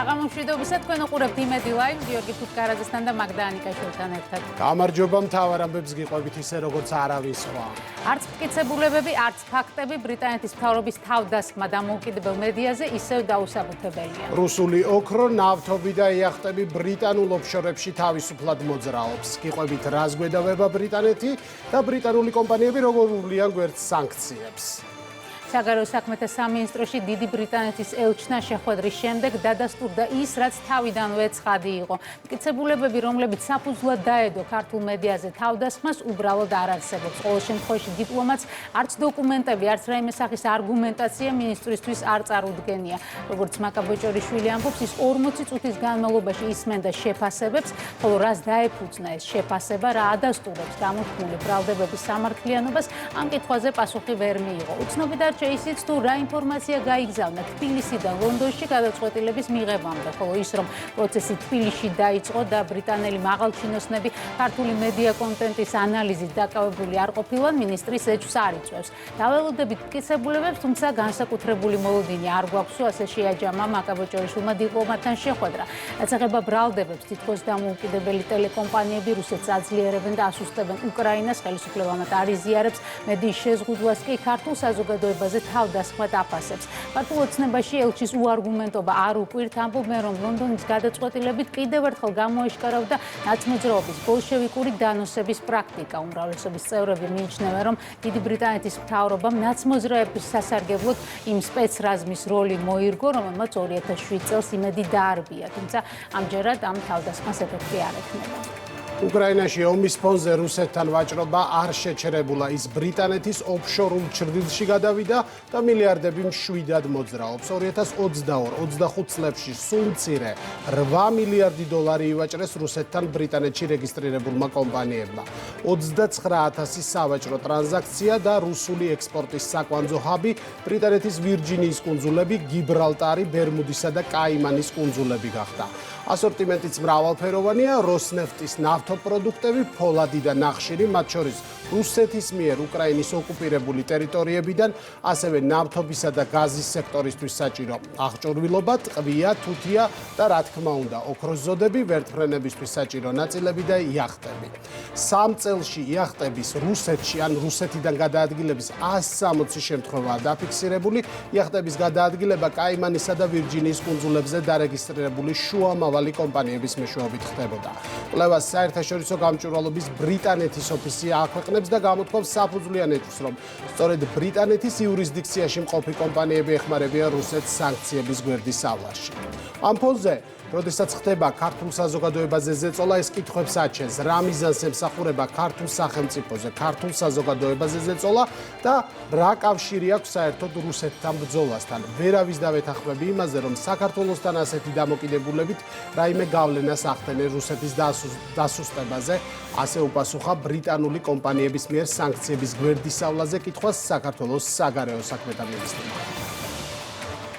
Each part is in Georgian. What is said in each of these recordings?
საღამომშვიდობისა თქვენ უყურებთ იმედი ლაივ გიორგი ფუტკარაძესთან და მაგდა ანიკაშვილთან ერთად. გამარჯობა მთავარ ამბებს გიყვებით ისე როგორც არავის სხვა. არც მტკიცებულებები, არც ფაქტები ბრიტანეთის მთავრობის თავდასხმა დამოუკიდებელ მედიაზე ისევ დაუსაბუთებელია. რუსული ოქრო, ნავთობი და იახტები ბრიტანულ ოფშორებში თავისუფლად მოძრაობს. გიყვებით რას გვედავება ბრიტანეთი და ბრიტანული კომპანიები როგორ უვლიან გვერდს სანქციებს. საგარეო საქმეთა სამინისტროში დიდი ბრიტანეთის ელჩთან შეხვედრის შემდეგ დადასტურდა ის, რაც თავიდანვე ცხადი იყო. მტკიცებულებები, რომლებიც საფუძვლად დაედო ქართულ მედიაზე თავდასხმას, უბრალოდ არ არსებობს. ყოველ შემთხვევაში დიპლომატს არც დოკუმენტები, არც რაიმე სახის არგუმენტაცია მინისტრისთვის არ წარუდგენია. როგორც მაკაბოჭორიშვილი ამბობს, ის 40 წუთის განმავლობაში ისმენდა შეფასებებს, ხოლო რას დაეფუძნა ეს შეფასება, რა ადასტურებს გამოთქმული ბრალდებების სამართლიანობას, ამ კითხვაზე პასუხი ვერ მიიღო. უცნობი დარჩა ისიც, თუ რა ინფორმაცია გაიგზავნა თბილისიდან ლონდონში გადაწყვეტილების მიღებამდე, ხოლო ის, რომ პროცესი თბილისში დაიწყო და ბრიტანელი მაღალჩინოსნები ქართული მედია კონტენტის ანალიზით დაკავებული არ ყოფილან, მინისტრის ეჭვს არ იწვევს. დაველოდებით მტკიცებულებებს, თუმცა განსაკუთრებული მოლოდინი არ გვაქვსო, ასე შეაჯამა მაკაბოჭორიშვილმა დიპლომატთან შეხვედრა. რაც ეხება ბრალდებებს, თითქოს დამოუკიდებელი ტელეკომპანიები რუსეთს აძლიერებენ და ასუსტებენ უკრაინას, ხელისუფლებამ არ იზიარებს მედიის შეზღუდვას კი ქართულ საზოგადოებაზე თავდასხმად აფასებს. ქართულ ოცნებაში ელჩის უარგუმენტობა არ უკვირთ, ამბობენ, რომ ლონდონის გადაწყვეტილებით კიდევ ერთხელ გამოეშკარავდა ნაცმოძრაობის ბოლშევიკური დანოსების პრაქტიკა. უმრავლესობის წევრები მიიჩნევენ, რომ დიდი ბრიტანეთის მთავრობამ ნაცმოძრაების სასარგებლოდ იმ სპეცრაზმის როლი მოირგო, რომელმაც 2007 წელს იმედი დაარბია, თუმცა ამჯერად ამ თავდასხმას ეფექტი არ ექნება. უკრაინაში ომის ფონზე რუსეთთან ვაჭრობა არ შეჩერებულა. ის ბრიტანეთის ოფშორულ ჩრდილში გადავიდა და მილიარდები მშვიდად მოძრაობს. 2022-25 წლებში სულ მცირე 8 მილიარდი დოლარი ივაჭრეს რუსეთთან ბრიტანეთში რეგისტრირებულმა კომპანიებმა. 29,000 სავაჭრო ტრანზაქცია და რუსული ექსპორტის საკვანძო ჰაბი ბრიტანეთის ვირჯინიის კუნძულები, გიბრალტარი, ბერმუდისა და კაიმანის კუნძულები გახდა. ასორტიმენტიც მრავალფეროვანია, როსნეფტის ნავთობპროდუქტები, ფოლადი და ნახშირი, მათ შორის რუსეთის მიერ უკრაინის ოკუპირებული ტერიტორიებიდან, ასევე ნავთობისა და გაზის სექტორისთვის საჭირო აღჭურვილობა, ტყვია, თუთია და რა თქმა უნდა, ოქროს ზოდები, ვერტმფრენებისთვის საჭირო ნაწილები და იახტები. 3 წელში იახტების რუსეთში ან რუსეთიდან გადაადგილების 160 შემთხვევაა დაფიქსირებული. იახტების გადაადგილება კაიმანისა და ვირჯინიის კუნძულებზე დარეგისტრირებული შუამავალი კომპანიების მეშვეობით ხდებოდა. კვლევას საერთაშორისო გამჭვირვალობის ბრიტანეთის ოფისი აქვეყნებს და გამოთქვამს საფუძვლიან ეჭვს, რომ სწორედ ბრიტანეთის იურისდიქციაში მყოფი კომპანიები ეხმარებიან რუსეთს სანქციების გვერდისავლაში. ამ ფონზე როდესაც ხდება ქართულ საზოგადოებაზე ზეწოლა, ეს კითხვებს აჩენს, რა მიზანს ემსახურება ქართულ სახელმწიფოზე, ქართულ საზოგადოებაზე ზეწოლა და რა კავშირი აქვს საერთოდ რუსეთთან ბრძოლასთან. ვერავის დავეთანხმები იმაზე, რომ საქართველოსთან ასეთი დამოკიდებულებით რაიმე გავლენას ახდენენ რუსეთის დასუსტებაზე, ასე უპასუხა ბრიტანული კომპანიების მიერ სანქციების გვერდისავლაზე კითხვას საქართველოს საგარეო საქმეთა მინისტრმა.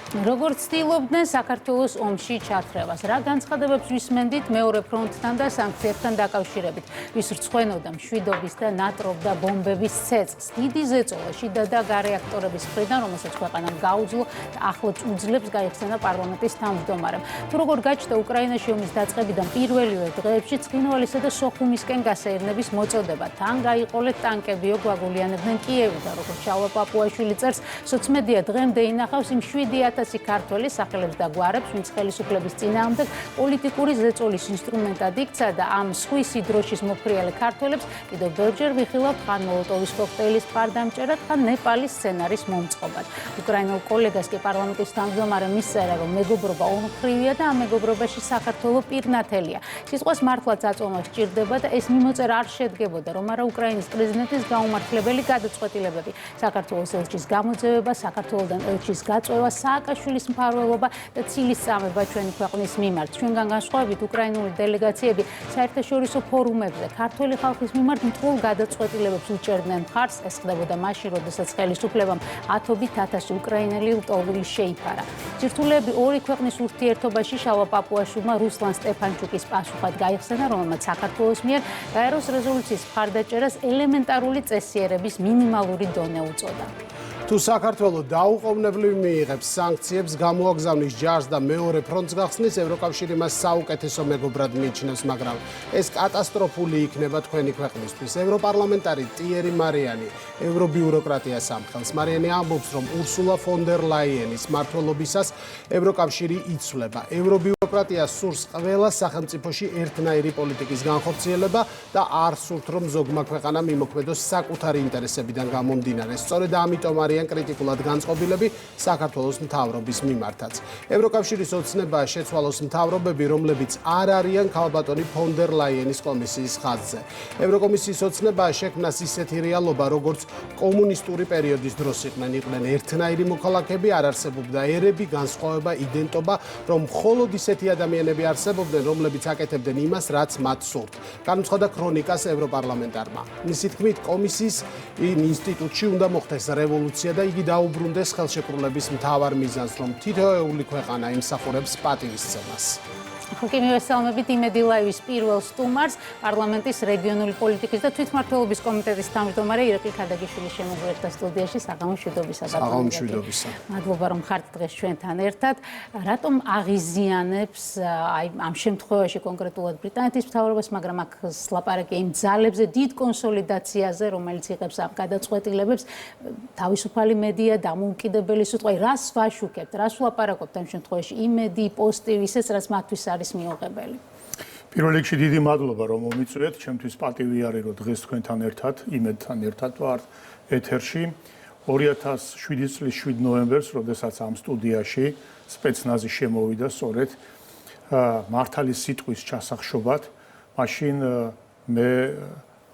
როგორც ცდილობდნენ საქართველოს ომში ჩათრევას, რა განცხადებებს ვისმენდით მეორე ფრონტთან და სანქციებთან დაკავშირებით, ვის რცხვენოდა მშვიდობის და ნატრობდა ბომბების ცეცხლს. დიდი ზეწოლა შიდა და გარე აქტორების მხრიდან, რომელსაც ქვეყანამ გაუძლო და ახლაც უძლებს გაიხსენა პარლამენტის თავმჯდომარემ. თუ როგორ გაჩნდა უკრაინაში ომის დაწყებიდან პირველივე დღეებში ცხინვალისა და სოხუმისკენ გასეირნების მოწოდება, თან გაიყოლეთ ტანკებიო გვაგულიანებდნენ კიევიდან, როგორც ჩავა პაპუაშვილი წერს, სოცმედია დღემდე ინახავს იმ 7,000 ქართველი სახელებს და გვარებს, ვინც ხელისუფლების წინააღმდეგ პოლიტიკური ზეწოლის ინსტრუმენტად იქცა და ამ სხვისი დროშის მოფრიალე ქართველებს კიდევ ბევრჯერ ვიხილავთ ხან მოლოტოვის კოქტეილის მხარდამჭერად, ხან ნეპალის სცენარის მომწყობად. უკრაინულ კოლეგას კი პარლამენტის თავმჯდომარემ მისწერა, რომ მეგობრობა ორმხრივია და ამ მეგობრობაში საქართველო პირნათელია. სიტყვას მართლაც აწვევა სჭირდება და ეს მიმოწერა არ შედგებოდა, რომ არა უკრაინის პრეზიდენტის გაუმართლებელი გადაწყვეტილებები, საქართველოს ელჩის გამოძევება, საქართველოდან ელჩის გაწვევა, სააკაშვილის მფარველობა და ცილის წამება ჩვენი ქვეყნის მიმართ. ჩვენგან განსხვავებით, უკრაინული დელეგაციები საერთაშორისო ფორუმებზე ქართველი ხალხის მიმართ მტყუილ გადაწყვეტილებებს უჭერდნენ მხარს. ეს ხდებოდა მაშინ, როდესაც ხელისუფლებამ ათობით ათასი უკრაინელი ლტოლვილი შეიფარა. ჯირთულები ორი ქვეყნის ურთიერთობაში შალვა პაპუაშვილმა რუსლან სტეფანჩუკის პასუხად გაიხსენა, რომელმაც საქართველოს მიერ გაეროს რეზოლუციის მხარდაჭერას ელემენტარული წესიერების მინიმალური დონე უწოდა. თუ საქართველო დაუყოვნებლივ მიიღებს სანქციებს, გამოაგზავნის ჯარს და მეორე ფრონტს გახსნის, ევროკავშირი მას საუკეთესო მეგობრად მიიჩნევს, მაგრამ ეს კატასტროფული იქნება თქვენი ქვეყნისთვის. ევროპარლამენტარი ტიერი მარიანი ევრობიუროკრატიას ამხელს. მარიანი ამბობს, რომ ურსულა ფონ დერ ლაიენის მმართველობისას ევროკავშირი იცვლება. ევრობიუროკრატიას სურს ყველა სახელმწიფოში ერთნაირი პოლიტიკის განხორციელება და არ სურთ, რომ ზოგმა ქვეყანამ იმოქმედოს საკუთარი ინტერესებიდან გამომდინარე. სწორედ ამიტომ არიან კრიტიკულად განწყობილები საქართველოს მთავრობის მიმართაც. ევროკავშირის ოცნებაა შეცვალოს მთავრობები, რომლებიც არ არიან ქალბატონი ფონ დერ ლაიენის კომისიის ხაზზე. ევროკომისიის ოცნებაა შექმნას ისეთი რეალობა, როგორც კომუნისტური პერიოდის დროს იყვნენ ერთნაირი მოქალაქეები, არ არსებობდა ერები, განსხვავება, იდენტობა, რომ მხოლოდ ისეთი ადამიანები არსებობდნენ, რომლებიც აკეთებდნენ იმას, რაც მათ სურთ. განუცხადა ქრონიკას ევროპარლამენტარმა. მისი თქმით, კომისიის ინსტიტუტში უნდა მოხდეს რევოლუცია და იგი დაუბრუნდეს ხელშეკრულების მთავარ მიზანს, რომ თითოეული ქვეყანა იმსახურებს პატივისცემას. ხოქი მივესალმებით იმედი ლაივის პირველ სტუმარს, პარლამენტის რეგიონული პოლიტიკის და თვითმმართველობის კომიტეტის თავმჯდომარე ირაკლი ქადაგიშვილი შემოგვიერთდა სტუდიაში. საღამომშვიდობისა. საღამომშვიდობისა. მადლობა, რომ ხართ დღეს ჩვენთან ერთად. რატომ აღიზიანებს ამ შემთხვევაში კონკრეტულად ბრიტანეთის მთავრობას, მაგრამ აქ ლაპარაკია იმ ძალებზე, დიდ კონსოლიდაციაზე, რომელიც იღებს ამ გადაწყვეტილებებს, თავისუფალი მედია, დამოუკიდებელი სიტყვა, რას ვაშუქებთ, რას ვლაპარაკობთ ამ შემთხვევაში, იმედი, პოსტივ, ისეც რაც მათთვის არის მიუღებელი. პირველ რიგში დიდი მადლობა, რომ მომიწვიეთ. ჩემთვის პატივი არის, რომ დღეს თქვენთან ერთად, იმედთან ერთად ვარ ეთერში. 2007 წლის 7 ნოემბერს, როდესაც ამ სტუდიაში სპეცნაზი შემოვიდა სწორედ მართალის სიტყვის ჩასახშობად, მაშინ მე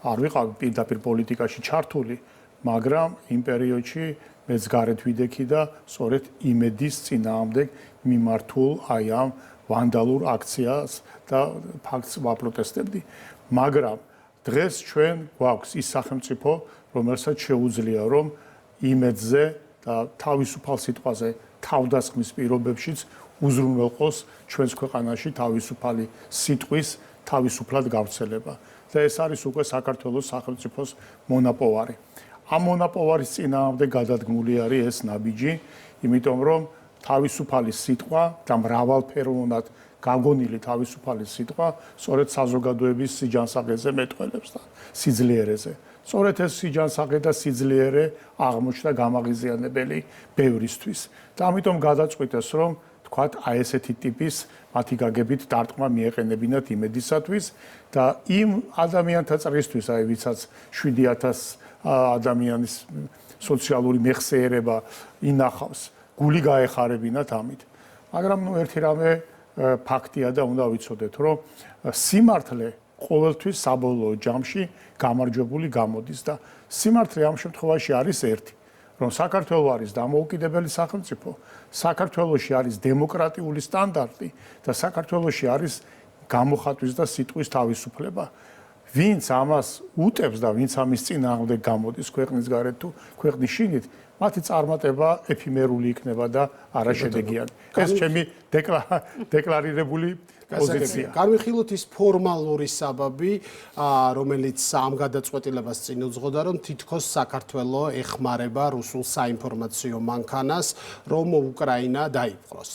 არ ვიყავ პირდაპირ პოლიტიკაში ჩართული, მაგრამ იმ პერიოდში მეც გარეთ ვიდექი და სწორედ იმედის წინააღმდეგ მიმართულ აი ამ ვანდალურ აქციას და ფაქტს ვაპროტესტებდი. მაგრამ დღეს ჩვენ გვაქვს ის სახელმწიფო, რომელსაც შეუძლია რომ იმედზე და თავისუფალ სიტყვაზე თავდასხმის პირობებშიც უზრუნველყოს ჩვენს ქვეყანაში თავისუფალი სიტყვის თავისუფლად გავრცელება. და ეს არის უკვე საქართველოს სახელმწიფოს მონაპოვარი. ამ მონაპოვარის წინააღმდეგ გადადგმული არის ეს ნაბიჯი, იმიტომ რომ თავისუფალი სიტყვა და მრავალფეროვნად გაგონილი თავისუფალი სიტყვა სწორედ საზოგადოების სიჯანსაღეზე მეტყველებს და სიძლიერეზე. სწორედ ეს სიჯანსაღე და სიძლიერე აღმოჩნდა გამაღიზიანებელი ბევრისთვის. და ამიტომ გადაწყვიტეს, რომ თქვათ, აი ესეთი ტიპის მათი გაგებით დარტყმა მიეყენებინათ იმედისათვის და იმ ადამიანთა წრისთვის, აი ვისაც 7000 ადამიანის სოციალური მეხსიერება ინახავს, გული გაეხარებინათ ამით. მაგრამ ერთი რამე ფაქტია და უნდა ვიცოდეთ, რომ სიმართლე ყოველთვის საბოლოო ჯამში გამარჯვებული გამოდის და სიმართლე ამ შემთხვევაში არის ერთი, რომ საქართველო არის დამოუკიდებელი სახელმწიფო, საქართველოში არის დემოკრატიული სტანდარტი და საქართველოში არის გამოხატვის და სიტყვის თავისუფლება. ვინც ამას უტევს და ვინც ამის წინააღმდეგ გამოდის ქვეყნის გარეთ თუ ქვეყნის შიგნით, მათი წარმატება ეფიმერული იქნება და არაშედეგიანი. ეს ჩემი დეკლარირებული პოზიცია. განვიხილოთ ის ფორმალური საბაბი, რომელიც ამ გადაწყვეტილებას წინ უძღოდა, რომ თითქოს საქართველო ეხმარება რუსულ საინფორმაციო მანქანას, რომ უკრაინა დაიპყროს.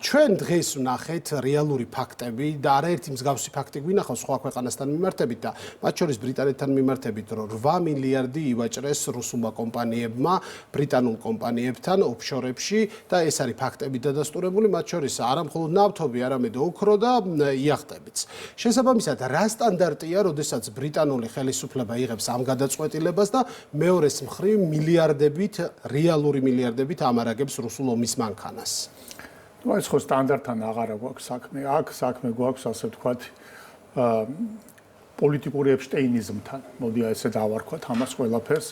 ჩვენ დღეს ვნახეთ რეალური ფაქტები და არაერთი მსგავსი ფაქტი გვინახავს სხვა ქვეყანასთან მიმართებით და მათ შორის ბრიტანეთთან მიმართებით, რომ 8 მილიარდი ივაჭრეს რუსულმა კომპანიებმა, ბრიტანულ კომპანიებთან ოფშორებში და ეს არის ფაქტები დადასტურებული, მათ შორის არა მხოლოდ ნავთობი, არამედ ოქრო და იახტებიც. შესაბამისად, რა სტანდარტია, როდესაც ბრიტანული ხელისუფლება იღებს ამ გადაწყვეტილებას და მეორეს მხრივ მილიარდებით, რეალური მილიარდებით ამარაგებს რუსულ ომის მანქანას? ნუ ეს ხო სტანდარტთან აღარა გვაქვს საქმე. აქ საქმე გვაქვს, ასე ვთქვათ, პოლიტიკური ეპშტეინიზმთან. მოდი ესე დავარქვათ ამას ყველაფერს.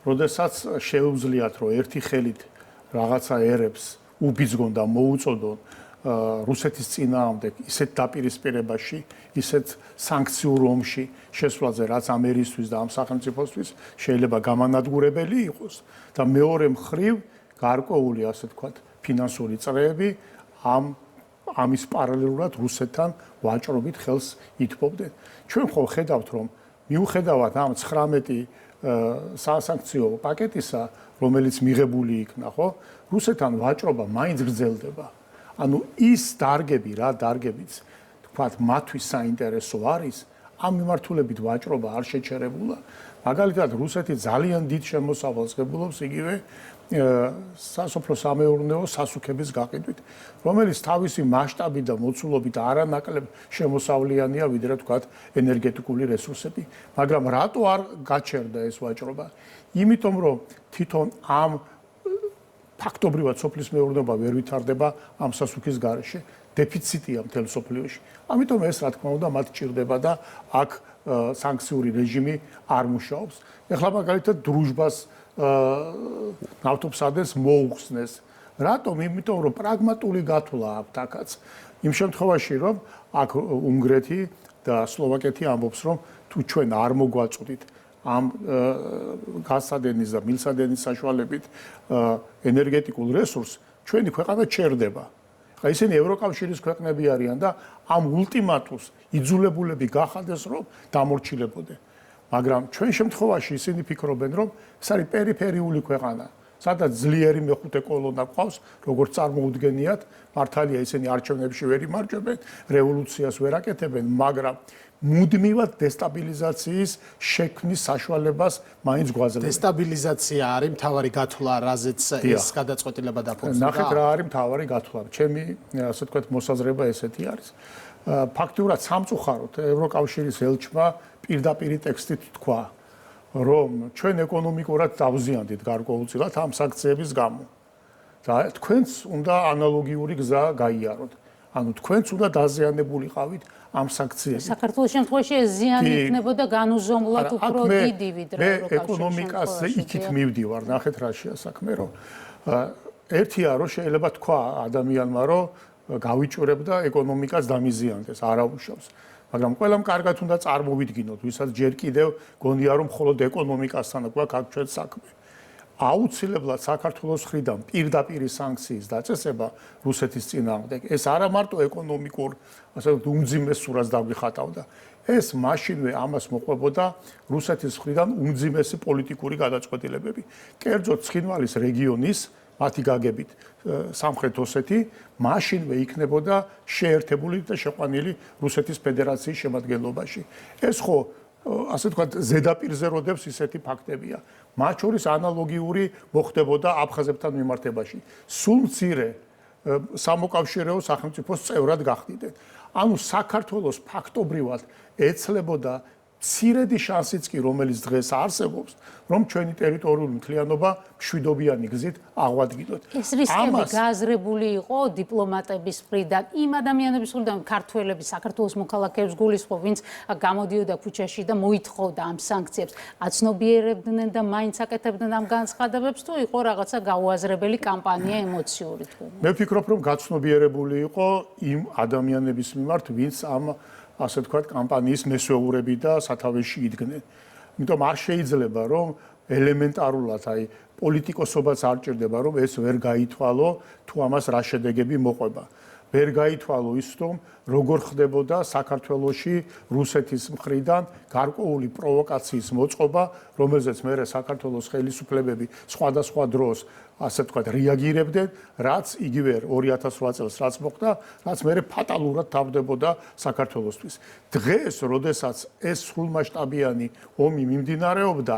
როდესაც შეუძლიათ, რომ ერთი ხელით რაღაცა ერებს უბიძგონ და მოუწოდონ რუსეთის წინააღმდეგ ისეთ დაპირისპირებაში, ისეთ სანქციურ ომში შესვლაზე, რაც ამერისთვის და ამ სახელმწიფოსთვის შეიძლება გამანადგურებელი იყოს და მეორე მხრივ გარკვეული, ასე ვთქვათ, ფინანსური წრეები ამის პარალელურად რუსეთთან ვაჭრობით ხელს ითბობდნენ. ჩვენ ხო ხედავთ, რომ მიუხედავად ამ 19 სასანქციო პაკეტისა, რომელიც მიღებული იქნა, ხო? რუსეთთან ვაჭრობა მაინც გრძელდება. ანუ ის დარგები, რა დარგებიც, თქვათ, მათთვის საინტერესო არის, ამ მიმართულებით ვაჭრობა არ შეჩერებულა. მაგალითად, რუსეთი ძალიან დიდ შემოსავალს ღებულობს იგივე სასოფლო-სამეურნეო სასუქების გაყიდვით, რომელიც თავისი მასშტაბით და მოცულობით არანაკლებ შემოსავლიანია, ვიდრე თქვათ ენერგეტიკული რესურსები. მაგრამ რატო არ გაჩერდა ეს ვაჭრობა? იმიტომ რომ თვითონ ამ ფაქტობრივად სოფლის მეურნეობა ვერ ვითარდება ამ სასუქის გარეშე. დეფიციტია მთელ სოფლიოში. ამიტომ ეს რა თქმა უნდა მათ ჭირდება და აქ სანქციური რეჟიმი არ მუშაობს. ეხლა მაგალითად დრუჟბას ნავთობსადენს მოუხსნეს. რატომ? იმიტომ რომ პრაგმატული გათვლა აქვს აქაც. იმ შემთხვევაში რომ აქ უნგრეთი და სლოვაკეთი ამბობს რომ თუ ჩვენ არ მოგვაწყვდით ამ გაზსადენის და მილსადენის საშუალებით ენერგეტიკულ რესურსს, ჩვენი ქვეყანა ჩერდება. ხა ისინი ევროკავშირის ქვეყნები არიან და ამ ულტიმატუმს იძულებულები გახადეს რომ დამორჩილებოდნენ. მაგრამ ჩვენ შემთხვევაში ისინი ფიქრობენ რომ ეს არის პერიფერიული ქვეყანა, სადაც ძლიერი მეხუთე კოლონა ყავს, როგორც წარმოუდგენიათ, მართალია ისინი არჩევნებში ვერ იმარჯვებენ, რევოლუციას ვერ აკეთებენ, მაგრამ მუდმივად დესტაბილიზაციის შექმნის საშუალებას მაინც გვაძლევენ. დესტაბილიზაცია არის მთავარი გათვლა, რაზეც ეს გადაწყვეტილება დაფუძნდა. ნახეთ რა არის მთავარი გათვლა. ჩემი ასე ვთქვათ მოსაზრება ესეთი არის. ფაქტიურად სამწუხაროდ ევროკავშირის ელჩმა პირდაპირი ტექსტით თქვა, რომ ჩვენ ეკონომიკურად დავზიანდით გარკვეულწილად ამ სანქციების გამო. და თქვენც უნდა ანალოგიური გზა გაიაროთ. ანუ თქვენც უნდა დაზიანებულიყავით ამ სანქციებში. საქართველოს შემთხვევაში ეს ზიანი იქნებოდა განუზომლად უფრო დიდი ვიდრე მე ეკონომიკაზე იქით მივდივარ, ნახეთ რაშია საქმე, რომ ერთია რომ შეიძლება თქვა ადამიანმა, რომ გავიჭურებ და ეკონომიკას დამიზიანდეს, არაუშავს. მაგრამ ყველამ კარგად უნდა წარმოვიდგინოთ, ვისაც ჯერ კიდევ გონია რომ მხოლოდ ეკონომიკასთან გვაქვს აქ ჩვენ საქმე. აუცილებლად საქართველოს მხრიდან პირდაპირი სანქციის დაწესება რუსეთის წინააღმდეგ ეს არა მარტო ეკონომიკურ, ასე ვთქვათ, უმძიმეს სურათს დაგვიხატავდა. ეს მაშინვე ამას მოყვებოდა რუსეთის მხრიდან უმძიმესი პოლიტიკური გადაწყვეტილებები. კერძოდ ცხინვალის რეგიონის მათი გაგებით სამხრეთ ოსეთი მაშინვე იქნებოდა შეერთებული და შეყვანილი რუსეთის ფედერაციის შემადგენლობაში. ეს ხო ასე ვთქვათ, ზედაპირზე როდებს ისეთი ფაქტებია. მათ შორის ანალოგიური მოხდებოდა აფხაზებთან მიმართებაში. სულ მცირე სამოკავშირეო სახელმწიფოს წევრად გახდიდნენ. ანუ საქართველოს ფაქტობრივად ეცლებოდა მცირედი შანსიც კი, რომელიც დღეს არსებობს, რომ ჩვენი ტერიტორიული მთლიანობა მშვიდობიანი გზით აღვადგინოთ. ეს რისკები გააზრებული იყო დიპლომატების მხრიდან, იმ ადამიანების მხრიდან, ქართველების, საქართველოს მოქალაქეებს გულისხმობ, ვინც გამოდიოდა ქუჩაში და მოითხოვდა ამ სანქციებს, აცნობიერებდნენ და მაინც აკეთებდნენ ამ განცხადებებს, თუ იყო რაღაცა გაუაზრებელი კამპანია ემოციური თუ? მე ვფიქრობ, რომ გაცნობიერებული იყო იმ ადამიანების მიმართ, ვინც ამ ასე ვთქვათ, კამპანიის მესვეურები და სათავეში იდგნენ. იმიტომ არ შეიძლება, რომ ელემენტარულად, აი, პოლიტიკოსობაც არ ჭირდება, რომ ეს ვერ გაითვალო, თუ ამას რა შედეგები მოყვება. ვერ გაითვალო ის, რომ როგორ ხდებოდა საქართველოში რუსეთის მხრიდან გარკვეული პროვოკაციის მოწყობა, რომელზეც მერე საქართველოს ხელისუფლებები სხვადასხვა დროს ასე ვთქვათ, რეაგირებდნენ, რაც იგივე 2008 წელს რაც მოხდა, რაც მერე ფატალურად თავდებოდა საქართველოსთვის. დღეს, როდესაც ეს სრულმასშტაბიანი ომი მიმდინარეობდა,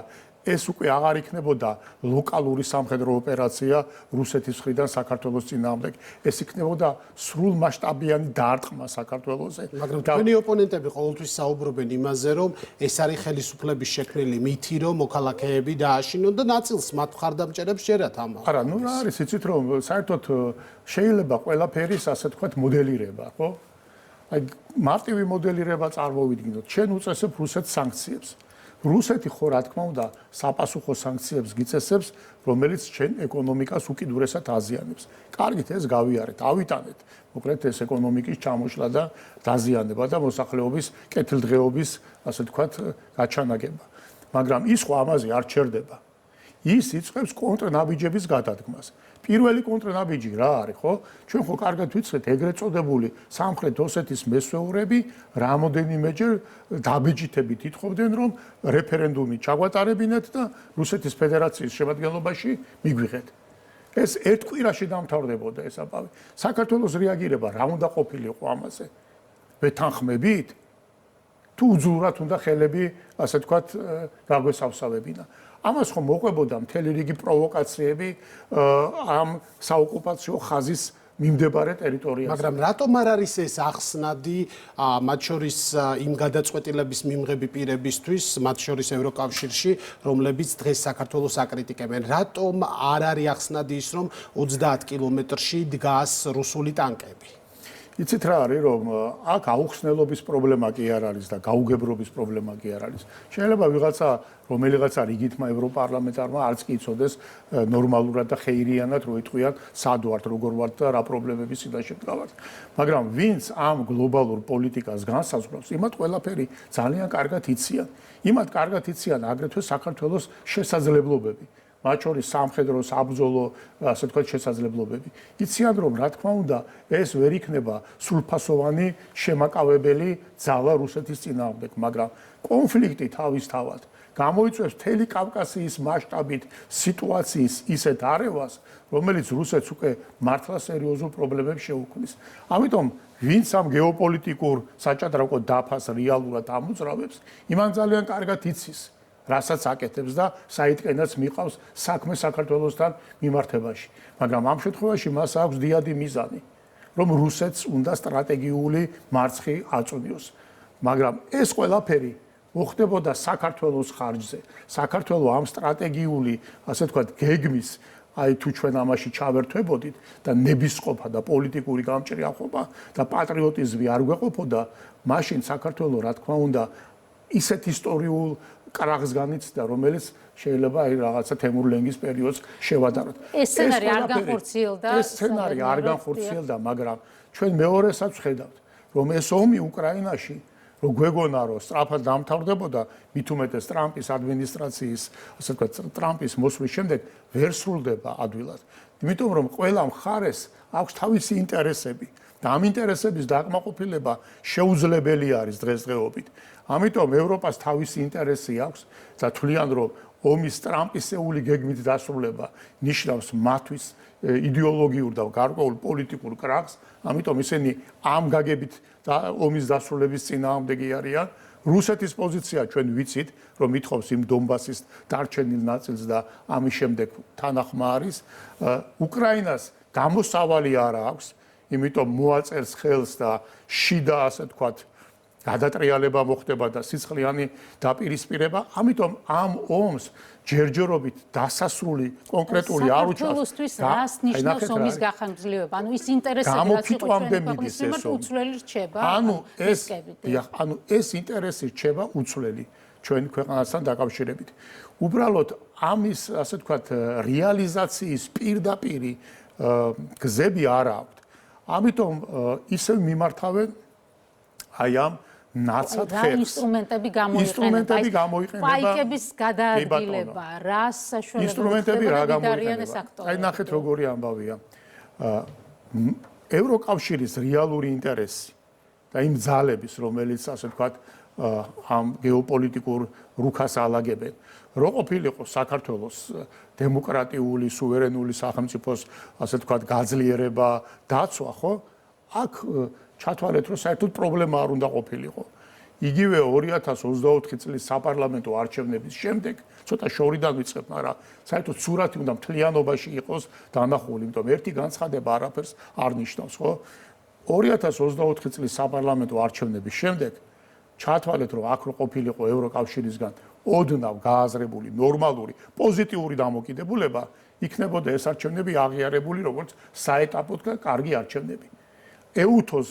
ეს უკვე აღარ იქნებოდა ლოკალური სამხედრო ოპერაცია რუსეთის მხრიდან საქართველოს წინააღმდეგ. ეს იქნებოდა სრულმასშტაბიანი დარტყმა საქართველოზე. მაგრამ თქვენი ოპონენტები ყოველთვის საუბრობენ იმაზე, რომ ეს არის ხელისუფლების შექმნილი მითი, რომ მოქალაქეები დააშინონ და ნაწილს მათ მხარდამჭერებს ჯერათ ამას. არა, ნუ რა არის, იცით რომ საერთოდ შეიძლება ყველაფერის ასე ვთქვათ მოდელირება, ხო? აი მარტივი მოდელირება წარმოვიდგინოთ. ჩვენ უწესებ რუსეთს სანქციებს. რუსეთი ხო რა თქმა უნდა საპასუხო სანქციებს გიწესებს, რომელიც ჩვენ ეკონომიკას უკიდურესად აზიანებს. კარგით, ეს გავიარეთ, ავიტანეთ. მოკლედ ეს ეკონომიკის ჩამოშლა და დაზიანება და მოსახლეობის კეთილდღეობის, ასე ვთქვათ, გაჩანაგება. მაგრამ ის ხო ამაზე არ ჩერდება. ის იწყებს კონტრნაბიჯების გადადგმას. პირველი კონტრნაბიჯი რა არის, ხო? ჩვენ ხო კარგად ვიცხეთ ეგრეთ წოდებული სამხრეთ ოსეთის მესვეურები რამოდენიმეჯერ დაბეჯითებით ითხოვდნენ, რომ რეფერენდუმი ჩაგვატარებინათ და რუსეთის ფედერაციის შემადგენლობაში მიგვიღეთ. ეს ერთ კვირაში დამთავრდებოდა ეს აბავი. საქართველოს რეაგირება რა უნდა ყოფილიყო ამაზე? ვეთანხმებით? თუ უძურად უნდა ხელები, ასე თქვათ, გაგვესავსავებინა. ამას ხომ მოყვებოდა მთელი რიგი პროვოკაციები ამ საოკუპაციო ხაზის მიმდებარე ტერიტორიაზე. მაგრამ რატომ არ არის ეს ახსნადი მათ შორის იმ გადაწყვეტილების მიმღები პირებისთვის, მათ შორის ევროკავშირში, რომლებიც დღეს საქართველოს აკრიტიკებენ? რატომ არ არის ახსნადი ის, რომ 30 კილომეტრში დგას რუსული ტანკები? იცით რა არის, რომ აქ აუხსნელობის პრობლემა კი არ არის და გაუგებრობის პრობლემა კი არ არის. შეიძლება ვიღაცა რომელიღაცა რიგითმა ევროპარლამენტარმა არც კი იცოდეს ნორმალურად და ხეირიანად რო იტყვიან სად ვართ, როგორ ვართ და რა პრობლემების წინაშე ვდგავართ. მაგრამ ვინც ამ გლობალურ პოლიტიკას განსაზღვრავს, იმათ ყველაფერი ძალიან კარგად იციან. იმათ კარგად იციან აგრეთვე საქართველოს შესაძლებლობები. მათ შორის სამხედრო, საბრძოლო, ასე თქვათ, შესაძლებლობები. იციან, რომ რა თქმა უნდა, ეს ვერ იქნება სრულფასოვანი შემაკავებელი ძალა რუსეთის წინააღმდეგ, მაგრამ კონფლიქტი თავისთავად გამოიწვევს მთელი კავკასიის მასშტაბით სიტუაციის ისეთ არევას, რომელიც რუსეთს უკვე მართლა სერიოზულ პრობლემებს შეუქმნის. ამიტომ ვინც ამ გეოპოლიტიკურ საჭადრაკო დაფას რეალურად ამოძრავებს, იმან ძალიან კარგად იცის რასაც აკეთებს და საითკენაც მიყავს საქმე საქართველოსთან მიმართებაში. მაგრამ ამ შემთხვევაში მას აქვს დიადი მიზანი, რომ რუსეთს უნდა სტრატეგიული მარცხი აწვდიოს. მაგრამ ეს ყველაფერი მოხდებოდა საქართველოს ხარჯზე. საქართველოს ამ სტრატეგიული, ასე ვთქვათ, გეგმის, აი თუ ჩვენ ამაში ჩავერთვებოდით და ნებისყოფა და პოლიტიკური გამჭრიახობა და პატრიოტიზმი არ გვეყოფოდა, მაშინ საქართველოს, რა თქმა უნდა, ისეთ ისტორიულ კრახს განიცდა, რომელიც შეიძლება აი რაღაცა თემურ ლენგის პერიოდს შევადაროთ. ეს სცენარი არ განხორციელდა. ეს სცენარი არ განხორციელდა, მაგრამ ჩვენ მეორესაც ვხედავთ, რომ ეს ომი უკრაინაში, რომ გვეგონა, რომ სწრაფად დამთავრდებოდა, მით უმეტეს ტრამპის ადმინისტრაციის, ასე ვთქვათ, ტრამპის მოსვლის შემდეგ ვერ სრულდება ადვილად. იმიტომ რომ ყველა მხარეს აქვს თავისი ინტერესები და ამ ინტერესების დაკმაყოფილება შეუძლებელი არის დღესდღეობით. ამიტომ ევროპას თავისი ინტერესი აქვს და თვლიან, რომ ომის ტრამპისეული გეგმით დასრულება ნიშნავს მათთვის იდეოლოგიურ და გარკვეულ პოლიტიკურ კრახს, ამიტომ ისინი ამ გაგებით ომის დასრულების წინააღმდეგი არიან. რუსეთის პოზიცია ჩვენ ვიცით, რომ ითხოვს იმ დონბასის დარჩენილ ნაწილს და ამის შემდეგ თანახმა არის. უკრაინას გამოსავალი არ აქვს, იმიტომ მოაწერს ხელს და შიდა, ასე ვთქვათ, გადატრიალება მოხდება და სიცხლიანი დაპირისპირება. ამიტომ ამ ომს ჯერჯერობით დასასრული კონკრეტული არ უჩვენს. საქართველოსთვის რას ნიშნავს ომის გახანგრძლივება? ანუ ის ინტერესები რაც იყო ჩვენი ქვეყნის მიმართ უცვლელი რჩება? ანუ ეს ინტერესი რჩება უცვლელი ჩვენი ქვეყანასთან დაკავშირებით. უბრალოდ ამის, ასე ვთქვათ, რეალიზაციის პირდაპირი გზები არ აქვს. ამიტომ ისევ მიმართავენ აი ამ ნაცად ხერხს. ინსტრუმენტები გამოიყენება. პაიკების გადაადგილება, რა საშუალებები ინსტრუმენტები რა გამოიყენება. აი ნახეთ როგორი ამბავია. ევროკავშირის რეალური ინტერესი და იმ ძალების, რომელიც ასე ვთქვათ, ამ გეოპოლიტიკურ რუქას ალაგებენ, რო ყოფილიყო საქართველოს დემოკრატიული, სუვერენული სახელმწიფოს, ასე ვთქვათ, გაძლიერება, დაცვა, ხო? აქ ჩათვალეთ, რომ საერთოდ პრობლემა არ უნდა ყოფილიყო. იგივე 2024 წლის საპარლამენტო არჩევნების შემდეგ, ცოტა შორიდან ვიწყებ, მაგრამ საერთოდ სურათი უნდა მთლიანობაში იყოს დანახული, იმიტომ ერთი განცხადება არაფერს არ ნიშნავს, ხო? 2024 წლის საპარლამენტო არჩევნების შემდეგ ჩათვალეთ, რომ აქ რო ყოფილიყო ევროკავშირისგან ოდნავ გააზრებული, ნორმალური, პოზიტიური დამოკიდებულება, იქნებოდა ეს არჩევნები აღიარებული როგორც საეტაპოდ და კარგი არჩევნები. ეუთოს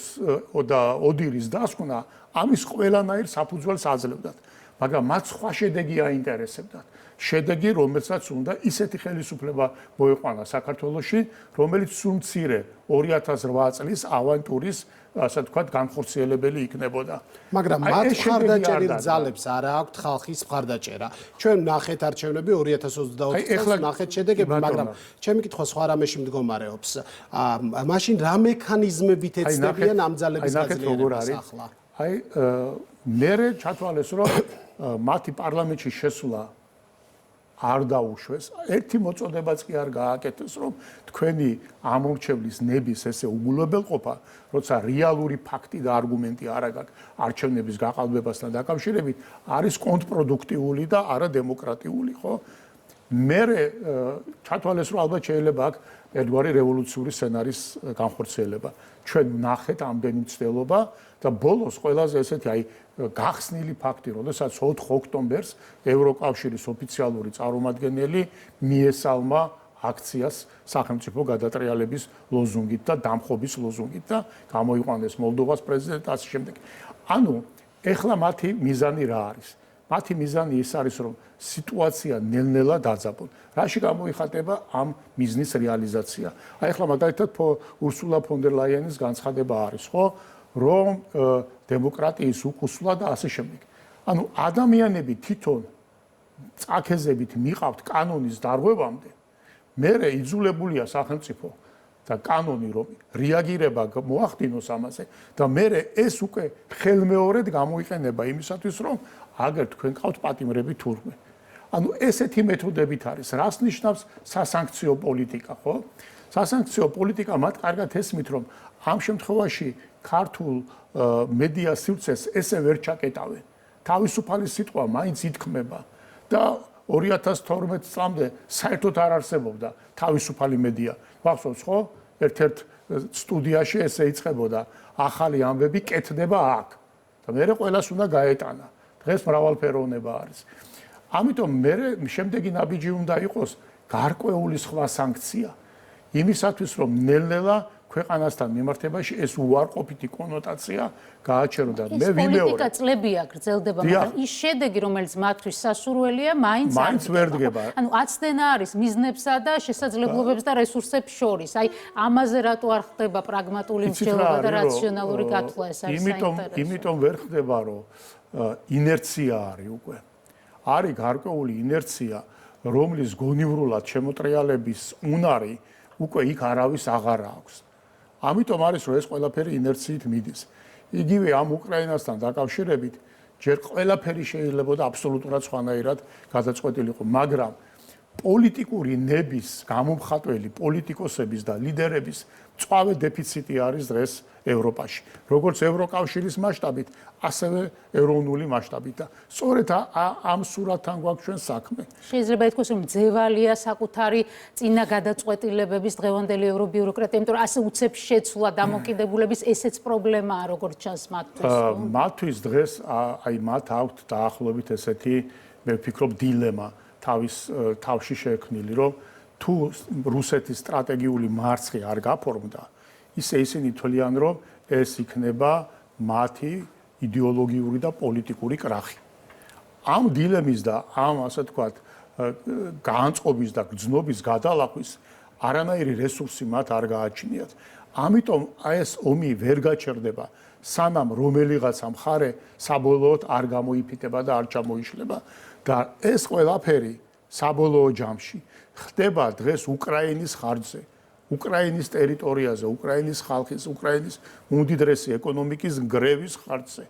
და ოდირის დასკვნა ამის ყველანაირ საფუძველს აძლევდათ. მაგრამ მათ სხვა შედეგი აინტერესებდათ. შედეგი, რომელსაც უნდა ისეთი ხელისუფლება მოეყვანა საქართველოში, რომელიც სულ მცირე 2008 წლის ავანტურის, ასე ვთქვათ, განხორციელებელი იქნებოდა. მაგრამ მათ მხარდაჭერილ ძალებს არა აქვთ ხალხის მხარდაჭერა. ჩვენ ნახეთ არჩევნები 2020 წელს, ნახეთ შედეგები, მაგრამ ჩემი კითხვა სხვა რამეში მდგომარეობს. მაშინ რა მექანიზმებით ეცდებიან ამ ძალების გაძლიერებას ახლა? აი, მე ჩათვალეს, რომ მათი პარლამენტში შესვლა არ დაუშვეს. ერთი მოწოდებაც კი არ გააკეთეს, რომ თქვენი ამორჩევლის ნების ესე უგულებელყოფა, როცა რეალური ფაქტი და არგუმენტი არ აქვს არჩევნების გაყალბებასთან დაკავშირებით, არის კონტრპროდუქტიული და არადემოკრატიული, ხო? მე ჩათვალეს, რომ ალბათ შეიძლება აქ ერთგვარი რევოლუციური სცენარის განხორციელება. ჩვენ ვნახეთ ამდენი მცდელობა და ბოლოს ყველაზე ესეთი აი გახსნილი ფაქტი, როდესაც 4 ოქტომბერს ევროკავშირის ოფიციალური წარმომადგენელი მიესალმა აქციას სახელმწიფო გადატრიალების ლოზუნგით და დამხობის ლოზუნგით და გამოიყვანეს მოლდოვას პრეზიდენტი ასე შემდეგ. ანუ ეხლა მათი მიზანი რა არის? მათი მიზანი ის არის, რომ სიტუაცია ნელ-ნელა დაძაბონ. რაში გამოიხატება ამ მიზნის რეალიზაცია? აი ეხლა მაგალითად ურსულა ფონ დერ ლაიენის განცხადება არის, ხო? რომ დემოკრატიის უკუსვლა და ასე შემდეგ. ანუ ადამიანები თვითონ წაქეზებით მიყავთ კანონის დარღვევამდე, მერე იძულებულია სახელმწიფო და კანონი რომ რეაგირება მოახდინოს ამაზე და მერე ეს უკვე ხელმეორედ გამოიყენება იმისათვის რომ აგერ თქვენ ყავთ პატიმრები თურმე. ანუ ესეთი მეთოდებით არის. რას ნიშნავს სასანქციო პოლიტიკა, ხო? სასანქციო პოლიტიკა მათ კარგად ესმით, რომ ამ შემთხვევაში ქართულ მედია სივრცეს ესე ვერ ჩაკეტავენ. თავისუფალი სიტყვა მაინც ითქმება და 2012 წლამდე საერთოდ არ არსებობდა თავისუფალი მედია. გახსოვს ხო? ერთ-ერთ სტუდიაში ესე იწყებოდა ახალი ამბები კეთდება აქ. და მე ყველას უნდა გაეტანა. დღეს მრავალფეროვნება არის. ამიტომ მე შემდეგი ნაბიჯი უნდა იყოს გარკვეული სხვა სანქცია. იმისათვის რომ ნელ-ნელა ქვეყანასთან მიმართებაში ეს უარყოფითი კონოტაცია გააჩეროდა. მე ვიმეორე. პოლიტიკა წლებია გრძელდება, მაგრამ ის შედეგი, რომელიც მათთვის სასურველია, მაინც ვერ დგება. ანუ აცდენა არის მიზნებსა და შესაძლებლობებს და რესურსებს შორის. აი, ამაზე რატო არ ხდება პრაგმატული მსჯელობა და რაციონალური გათვლა, ეს არის საინტერესო. იმიტომ ვერ ხდება, რომ ინერცია არის უკვე. არის გარკვეული ინერცია, რომლის გონივრულად შემოტრიალების უნარი უკვე იქ არავის აღარ აქვს. ამიტომ არის რომ ეს ყველაფერი ინერციით მიდის. იგივე ამ უკრაინასთან დაკავშირებით ჯერ ყველაფერი შეიძლება და აბსოლუტურად სხვანაირად გადაწყვეტილიყო, მაგრამ პოლიტიკური ნების გამომხატველი პოლიტიკოსების და ლიდერების მწვავე დეფიციტი არის დღეს ევროპაში. როგორც ევროკავშირის მასშტაბით, ასევე ეროვნული მასშტაბით და სწორედ ამ სურათთან გვაქვს ჩვენ საქმე. შეიძლება ითქვას, რომ ძევალია საკუთარი წინა გადაწყვეტილებების დღევანდელი ევრობიუროკრატია, იმიტომ რომ ასე უცებ შეცვლა დამოკიდებულების ესეც პრობლემაა, როგორც ჩანს მათთვის. მათთვის დღეს აი მათ აქვთ დაახლოებით ესეთი, მე ვფიქრობ, დილემა თავში შექმნილი, რომ თუ რუსეთის სტრატეგიული მარცხი არ გაფორმდა, ისე ისინი თვლიან, რომ ეს იქნება მათი იდეოლოგიური და პოლიტიკური კრახი. ამ დილემის და ამ ასე ვთქვათ განწყობის და გრძნობის გადალახვის არანაირი რესურსი მათ არ გააჩნიათ. ამიტომ ეს ომი ვერ გაჩერდება, სანამ რომელიღაცა მხარე საბოლოოდ არ გამოიფიტება და არ ჩამოიშლება და ეს ყველაფერი საბოლოო ჯამში ხდება დღეს უკრაინის ხარჯზე. უკრაინის ტერიტორიაზე, უკრაინის ხალხის, უკრაინის უმდიდრესი ეკონომიკის გრევის ხარჯზე.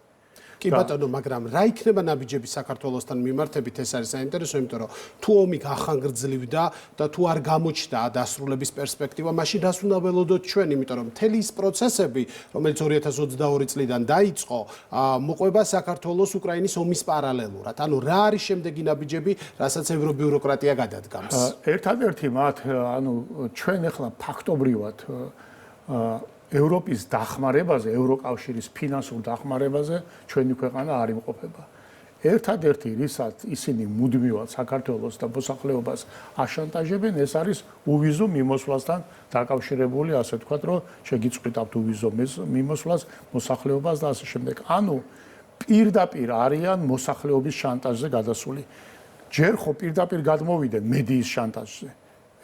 კი ბატონო, მაგრამ რა იქნება ნაბიჯები საქართველოსთან მიმართებით, ეს არის საინტერესო, იმიტომ რომ თუ ომი გახანგრძლივდა და თუ არ გამოჩნდა დასრულების პერსპექტივა, მაშინ რას უნდა ველოდოთ ჩვენ, იმიტომ რომ მთელი ის პროცესები, რომელიც 2022 წლიდან დაიწყო, მოყვება საქართველოს უკრაინის ომის პარალელურად. ანუ რა არის შემდეგი ნაბიჯები, რასაც ევრობიუროკრატია გადადგამს? ერთადერთი მათ, ანუ ჩვენ ახლა ფაქტობრივად ევროპის დახმარებაზე, ევროკავშირის ფინანსურ დახმარებაზე ჩვენი ქვეყანა არ იმყოფება. ერთადერთი, რისაც ისინი მუდმივად საქართველოს და მოსახლეობას აშანტაჟებენ, ეს არის უვიზო მიმოსვლასთან დაკავშირებული, ასე ვთქვათ, რომ შეგიწყვეტავთ უვიზო მიმოსვლას, მოსახლეობას და ასე შემდეგ. ანუ პირდაპირ არიან მოსახლეობის შანტაჟზე გადასული. ჯერ ხო პირდაპირ გადმოვიდნენ მედიის შანტაჟზე.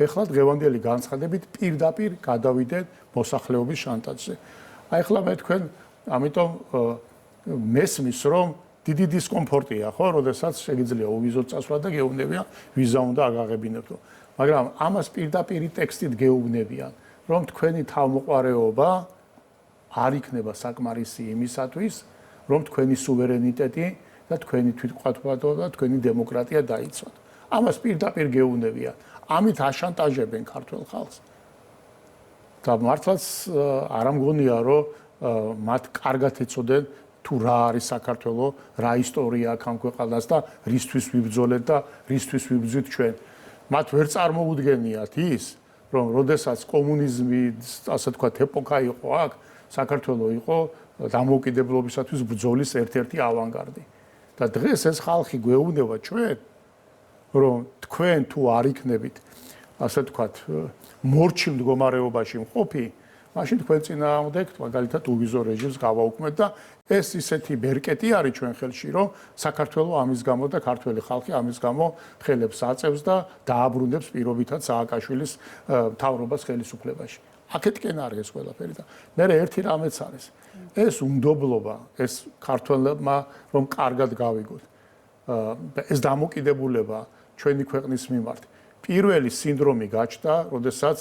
ეხლა დღევანდელი განცხადებით პირდაპირ გადავიდნენ მოსახლეობის შანტაჟზე. აი ახლა მე თქვენ ამიტომ მესმის რომ დიდი დისკომფორტია ხო, როდესაც შეიძლება უვიზოთ წასვლა და გეუბნებიან ვიზა უნდა აგაღებინებო. მაგრამ ამას პირდაპირ ტექსტით გეუბნებიან, რომ თქვენი თავმოყარეობა არ იქნება საკმარისი იმისათვის, რომ თქვენი სუვერენიტეტი და თქვენი თვითმყოფადობა და თქვენი დემოკრატია დაიცვათ. ამას პირდაპირ გეუბნებიან. ამით აშანტაჟებენ ქართულ ხალხს. და მართლაც არ ამგონია, რომ მათ კარგად იცოდნენ თუ რა არის საქართველო, რა ისტორია აქვს ამ ქვეყანას და რისთვის ვიბრძოლეთ და რისთვის ვიბრძვით ჩვენ. მათ ვერ წარმოუდგენიათ ის, რომ როდესაც კომუნიზმი, ასე ვთქვათ, ეპოქა იყო აქ, საქართველო იყო დამოუკიდებლობისათვის ბრძოლის ერთ-ერთი ავანგარდი. და დღეს ეს ხალხი გვეუბნება ჩვენ, რომ თქვენ თუ არ იქნებით, ასე ვთქვათ, მორჩილ მდგომარეობაში მყოფი, მაშინ თქვენ წინააღმდეგ მაგალითად უვიზო რეჟიმს გავაუქმებთ და ეს ისეთი ბერკეტი არის ჩვენ ხელში, რომ საქართველო ამის გამო და ქართველი ხალხი ამის გამო ხელებს აწევს და დააბრუნებს პირობითად სააკაშვილის მთავრობას ხელისუფლებაში. აქეთკენ არის ეს ყველაფერი და მე ერთი რამეც არის. ეს უნდობლობა, ეს ქართველებმა რომ კარგად გავიგოთ. ეს დამოკიდებულება ჩვენი ქვეყნის მიმართ. პირველი სინდრომი გაჩნდა, როდესაც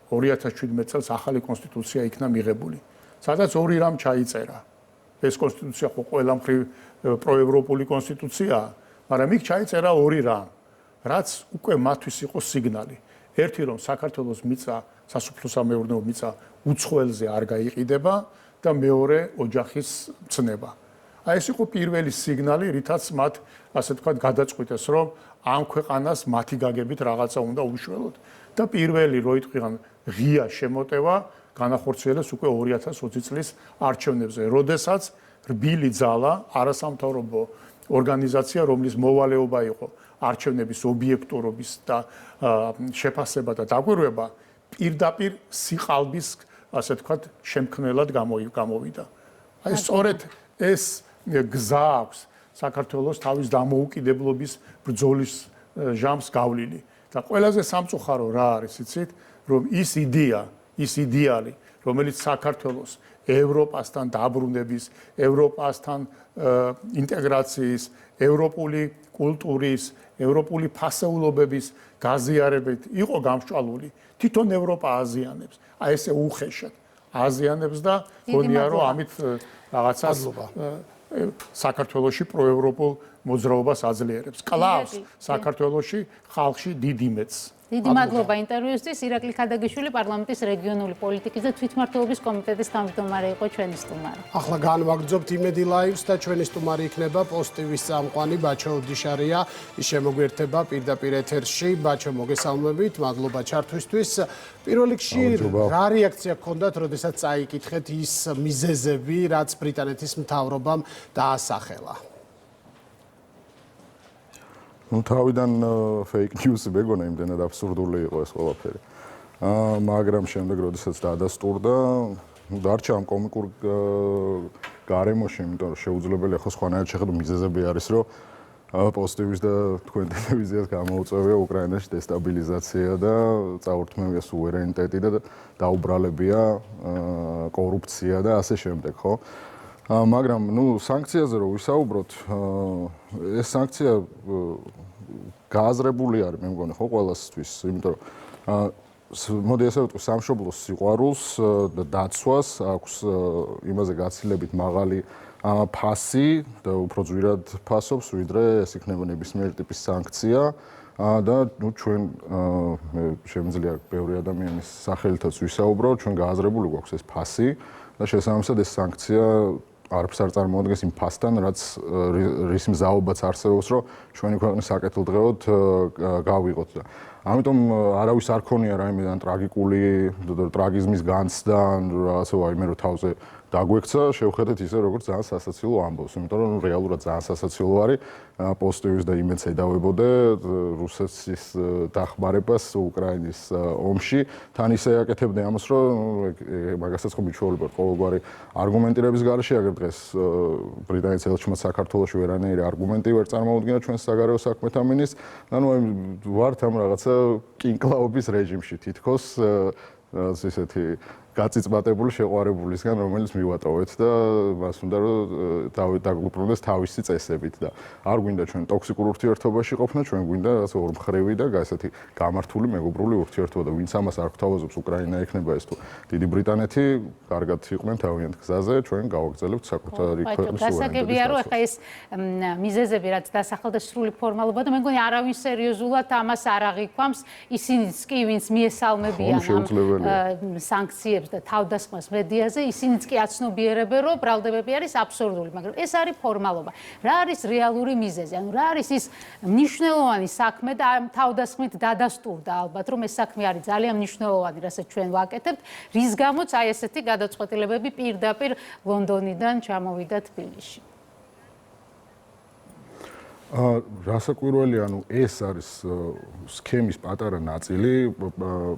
2017 წელს ახალი კონსტიტუცია იქნა მიღებული. სადაც ორი რამ ჩაიწერა. ეს კონსტიტუცია ხო ყველა მხრივ პროევროპული კონსტიტუციაა, მაგრამ იქ ჩაიწერა ორი რამ, რაც უკვე მათთვის იყო სიგნალი. ერთი რომ საქართველოს მიწა, სასოფლო-სამეურნეო მიწა უცხოელზე არ გაიყიდება და მეორე ოჯახის ცნება. აი ეს იყო პირველი სიგნალი, რითაც მათ ასე ვთქვათ გადაწყვიტეს, რომ ამ ქვეყანას მათი გაგებით რაღაცა უნდა უშველოთ და პირველი რო იტყვიან ღია შემოტევა განახორციელეს უკვე 2020 წლის არჩევნებზე, როდესაც რბილი ძალა არასამთავრობო ორგანიზაცია, რომლის მოვალეობა იყო არჩევნების ობიექტურობის და შეფასება და დაკვირვება, პირდაპირ სიყალბის ასე ვთქვათ შემქმნელად გამოვიდა. აი სწორედ ეს გზა აქვს საქართველოს თავის დამოუკიდებლობის ბრძოლის ჟამს გავლილი. და ყველაზე სამწუხარო რა არის, იცით, რომ ის იდეა, ის იდეალი, რომელიც საქართველოს ევროპასთან დაბრუნების, ევროპასთან ინტეგრაციის, ევროპული კულტურის, ევროპული ფასეულობების გაზიარებით იყო გამსჭვალული, თვითონ ევროპა აზიანებს. აი ესე უხეშად აზიანებს და გონია რომ ამით რაღაცას საქართველოში პროევროპულ მოძრაობას აძლიერებს. კლავს საქართველოში ხალხში დიდი მეც. დიდი მადლობა ინტერვიუსთვის. ირაკლი ქადაგიშვილი, პარლამენტის რეგიონული პოლიტიკის და თვითმმართველობის კომიტეტის თავმჯდომარე იყო ჩვენი სტუმარი. ახლა განვაგრძობთ იმედი ლაივს და ჩვენი სტუმარი იქნება პოსტივის წამყვანი ბაჩო ოდიშარია. ის შემოგვერთება პირდაპირ ეთერში. ბაჩო, მოგესალმებით, მადლობა ჩართვისთვის. პირველ რიგში რა რეაქცია გქონდათ, როდესაც წაიკითხეთ ის მიზეზები, რაც ბრიტანეთის მთავრობამ დაასახელა? ну თავიდან fake news მეგონა იმდენად აბსურდული იყო ეს ყველაფერი. მაგრამ შემდეგ როდესაც დადასტურდა, დარჩა ამ კომიკურ გარემოში, იმიტომ რომ შეუძლებელია ხო სხვანაირად შეხედო მიზეზები არის, რომ პოსტივის და თქვენ ტელევიზიას გამოუწევია უკრაინაში დესტაბილიზაცია და წაურთმევია სუვერენიტეტი და დაუბრალებია კორუფცია და ასე შემდეგ, ხო? მაგრამ ნუ სანქციაზე რო ვისაუბროთ, ეს სანქცია გააზრებული არის, მე მგონი, ხო ყველასთვის, იმიტომ რომ მოდი ასე ვთქვი, სამშობლოს სიყვარულს და დაცვას აქვს იმაზე გაცილებით მაღალი ფასი და უფრო ძვირად ფასობს, ვიდრე ეს იქნება ნებისმიერი ტიპის სანქცია და ნუ ჩვენ შემიძლია ბევრი ადამიანის სახელითაც ვისაუბროთ, ჩვენ გააზრებული გვაქვს ეს ფასი და შესაბამისად ეს სანქცია არაფერს არ წარმოადგენს იმ ფასთან, რაც რის მზაობაც არსებობს, რომ ჩვენი ქვეყნის საკეთილდღეოდ გავიღოთ. ამიტომ არავის არ ქონია რაიმე ტრაგიკული ტრაგიზმის განცდა, რაღაცა ვაიმე რომ თავზე დაგვექცა, შევხედეთ ისე როგორც ძალიან სასაცილო ამბავს, იმიტომ რომ რეალურად ძალიან სასაცილო არის პოზიტივის და იმედს ედავებოდე რუსეთის დახმარებას უკრაინის ომში. თან ისე აკეთებდნენ ამას, რომ მაგასაც ხომ მიჩვეულება ყოველგვარი არგუმენტირების გარეშე, აგერ დღეს ბრიტანეთის ელჩმა საქართველოში ვერანაირი არგუმენტი ვერ წარმოუდგინა ჩვენს საგარეო საქმეთა მინისტრს. ანუ ვართ ამ რაღაცა კინკლაობის რეჟიმში თითქოს რაღაც ისეთი გაწიწმატებული შეყვარებულისგან, რომელიც მივატოვეთ და მას უნდა რომ დაგუბრუნდეს თავისი წესებით და არ გვინდა ჩვენ ტოქსიკურ ურთიერთობაში ყოფნა, ჩვენ გვინდა რაღაც ორმხრივი და ესეთი გამართული მეგობრული ურთიერთობა და ვინც ამას არ გვთავაზობს უკრაინა ექნება ეს თუ დიდი ბრიტანეთი, კარგად იყვნენ თავიანთ გზაზე, ჩვენ გავაგრძელებთ საკუთარი ქვეყნის სუვერენიტეტის. გასაგებია რომ ახლა ეს მიზეზები რაც დასახელდა სრული ფორმალობა და მე მგონი არავინ სერიოზულად ამას არ აღიქვამს, ისინიც კი ვინც მიესალმებიან ამ სანქციებს და თავდასხმას მედიაზე, ისინიც კი აცნობიერებენ, რომ ბრალდებები არის აბსურდული, მაგრამ ეს არის ფორმალობა. რა არის რეალური მიზეზი? ანუ რა არის ის მნიშვნელოვანი საქმე და ამ თავდასხმით დადასტურდა ალბათ, რომ ეს საქმე არის ძალიან მნიშვნელოვანი, რასაც ჩვენ ვაკეთებთ, რის გამოც აი ესეთი გადაწყვეტილებები პირდაპირ ლონდონიდან ჩამოვიდა თბილისში. რასაკვირველი, ანუ ეს არის სქემის პატარა ნაწილი.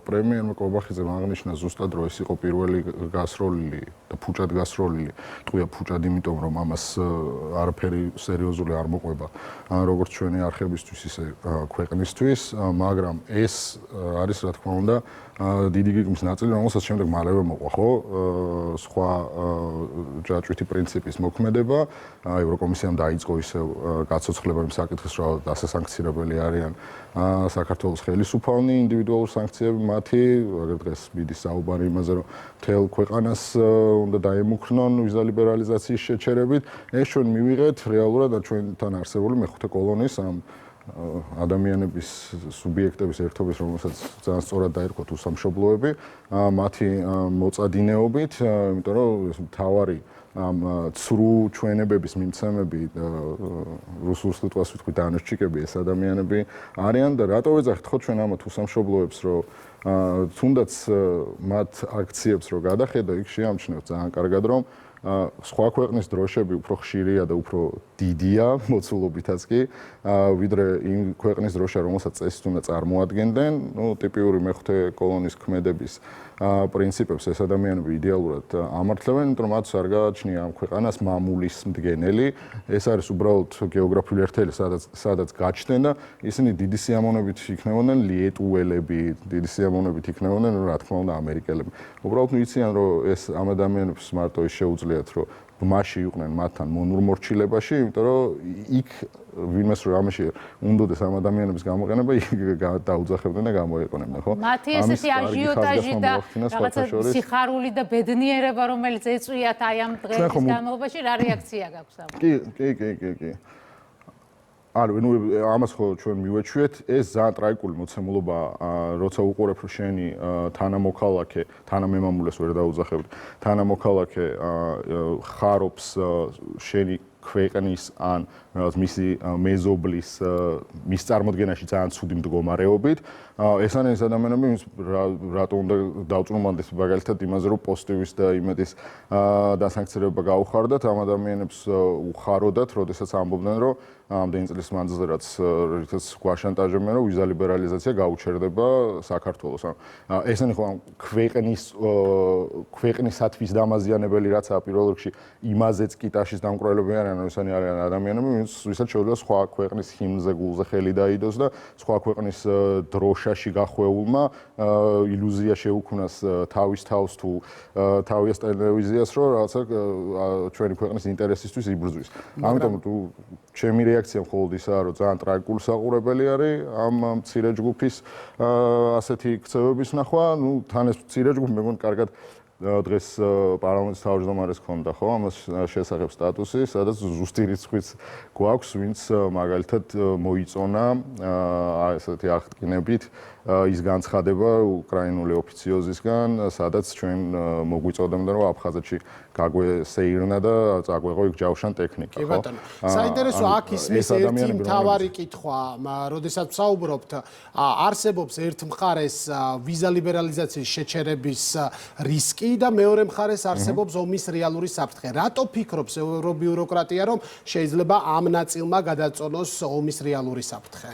პრემიერმა კობახიძემ აღნიშნა ზუსტად, რომ ეს იყო პირველი გასროლილი და ფუჭად გასროლილი. ტყვია ფუჭად, იმიტომ რომ ამას არაფერი სერიოზული არ მოყვება, როგორც ჩვენი არხებისთვის, ისე ქვეყნისთვის, მაგრამ ეს არის, რა თქმა უნდა, დიდი გეგმის ნაწილი, რომელსაც შემდეგ მალევე მოყვა, ხო? სხვა ჯაჭვითი პრინციპის მოქმედება, ევროკომისიამ დაიწყო ისევ გაცოცხლება იმ საკითხის, რომ დასასანქცირებელი არიან საქართველოს ხელისუფალნი, ინდივიდუალური სანქციები მათი, აგერ დღეს მიდის საუბარი იმაზე, რომ მთელ ქვეყანას უნდა დაემუქრნონ ვიზა ლიბერალიზაციის შეჩერებით. ეს ჩვენ მივიღეთ რეალურად ჩვენთან არსებული მეხუთე კოლონის ამ ადამიანების სუბიექტების ერთობის, რომელსაც ძალიან სწორად დაერქვათ უსამშობლოები, მათი მოწადინეობით, იმიტომ რომ მთავარი ამ ცრუ ჩვენებების მიმცემები რუსულ სიტყვას ვიტყვით ანოშჩიკები ეს ადამიანები არიან და რატო ვეძახით ხო ჩვენ ამათ უსამშობლოებს, რომ თუნდაც მათ აქციებს რო გადახედა, იქ შეამჩნევთ ძალიან კარგად, რომ სხვა ქვეყნის დროშები უფრო ხშირია და უფრო დიდია მოცულობითაც კი, ვიდრე იმ ქვეყნის დროშა, რომელსაც წესით უნდა წარმოადგენდნენ, ტიპიური მეხუთე კოლონის ქმედების პრინციპებს ეს ადამიანები იდეალურად ამართლებენ, იმიტომ რომ მათს არ გააჩნია ამ ქვეყანას მამულის მდგენელი, ეს არის უბრალოდ გეოგრაფიული ერთელი, სადაც გაჩნდნენ და ისინი დიდი სიამოვნებით იქნებოდნენ ლიეტუელები, დიდი სიამოვნებით იქნებოდნენ, რა თქმა უნდა, ამერიკელები. უბრალოდ ვიციან, რომ ეს ამ ადამიანებს მარტო ის შეუძლიათ, რომ ბმაში იყვნენ მათთან მონურ მორჩილებაში, იმიტომ რომ იქ ვინმეს რომ ამაში უნდოდეს ამ ადამიანების გამოყენება, იქ დაუძახებდნენ და გამოეყონებდნენ, ხო? მათი ესეთი აჟიოტაჟი და რაღაცა სიხარული და ბედნიერება, რომელიც ეწვიათ აი ამ დღეების განმავლობაში, რა რეაქცია გაქვს ამ? კი. ანუ ამას ხო ჩვენ მივეჩვიეთ, ეს ძალიან ტრაგიკული მოცემულობა, როცა უყურებ რომ შენი თანამოქალაქე, თანამემამულეს ვერ დაუძახებთ, თანამოქალაქე ხარობს შენი ქვეყნის ან მისი მეზობლის მის წარმოდგენაში ძალიან ცუდი მდგომარეობით, ეს არის ეს ადამიანები, რატო უნდა დავწუნმანდეს მაგალითად იმაზე, რომ პოზიტივის და იმედის დასანქცირება გაუხარდათ, ამ ადამიანებს უხაროდათ, როდესაც ამბობდნენ, რომ ამდენი წლის მანძილზე რითაც გვაშანტაჟებდნენ, რომ ვიზა ლიბერალიზაცია გაუჩერდება საქართველოს. ესენი ხო ქვეყნისათვის დამაზიანებელი რაცაა პირველ რიგში იმაზეც კი ტაშის დამკვრელები არიან, ესენი არიან ადამიანები, ვისაც შეუძლია სხვა ქვეყნის ჰიმნზე გულზე ხელი დაიდოს და სხვა ქვეყნის დროშაში გახვეულმა ილუზია შეუქმნას თავის თავს თუ თავის ტელევიზიას, რომ რაღაცა ჩვენი ქვეყნის ინტერესისთვის იბრძვის. ამიტომ თუ ჩემი რეაქცია მხოლოდ ისაა, რომ ძალიან ტრაგიკული საყურებელი არის ამ მცირე ჯგუფის ასეთი ქცევების ნახვა. თან ეს მცირე ჯგუფი მე მგონი კარგად დღეს პარლამენტის თავმჯდომარეს ჰქონდა, ხო, ამას შესახებ სტატუსი, სადაც ზუსტი რიცხვიც გვაქვს, ვინც მაგალითად მოიწონა ესეთი აღტკინებით ის განცხადება უკრაინული ოფიციოზისგან, სადაც ჩვენ მოგვიწოდებდა, რომ აფხაზეთში გაგვესეირნა და წაგვეღო იქ ჯავშან ტექნიკა, ხო? კი ბატონო. საინტერესო აქ ისმის ერთი მთავარი კითხვა, როდესაც ვსაუბრობთ, არსებობს ერთ მხარეს ვიზა ლიბერალიზაციის შეჩერების რისკი და მეორე მხარეს არსებობს ომის რეალური საფრთხე. რატო ფიქრობს ევრობიუროკრატია, რომ შეიძლება ამ ნაწილმა გადაწონოს ომის რეალური საფრთხე?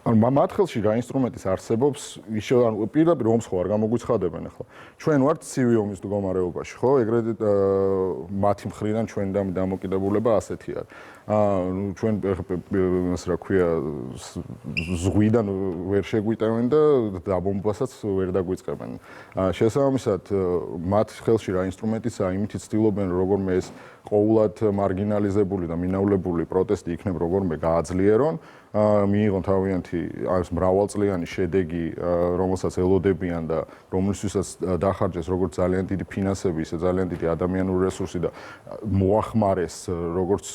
მათ ხელში რა ინსტრუმენტის არსებობს, პირდაპირ ომს ხო არ გამოგვიცხადებენ ახლა. ჩვენ ვართ ცივი ომის მდგომარეობაში, ხო? ეგრეთ მათი მხრიდან ჩვენ დამოკიდებულება ასეთი არის. ჩვენ ასე რა ქვია, ზღვიდან ვერ შეგვიტევენ და დაბომბასაც ვერ დაგვიწყებენ. შესაბამისად, მათ ხელში რა ინსტრუმენტიცაა, იმით ცდილობენ როგორმე ეს ყოვლად მარგინალიზებული და მინავლებული პროტესტი იქნებ როგორმე გააძლიერონ. მიიღონ თავიანთი այս მრავალწლიანი შედეგი, რომელსაც ელოდებიან და რომლისთვისაც დახარჯეს როგორც ძალიან დიდი ფინანსები, ისე ძალიან დიდი ადამიანური რესურსი და მოახმარეს როგორც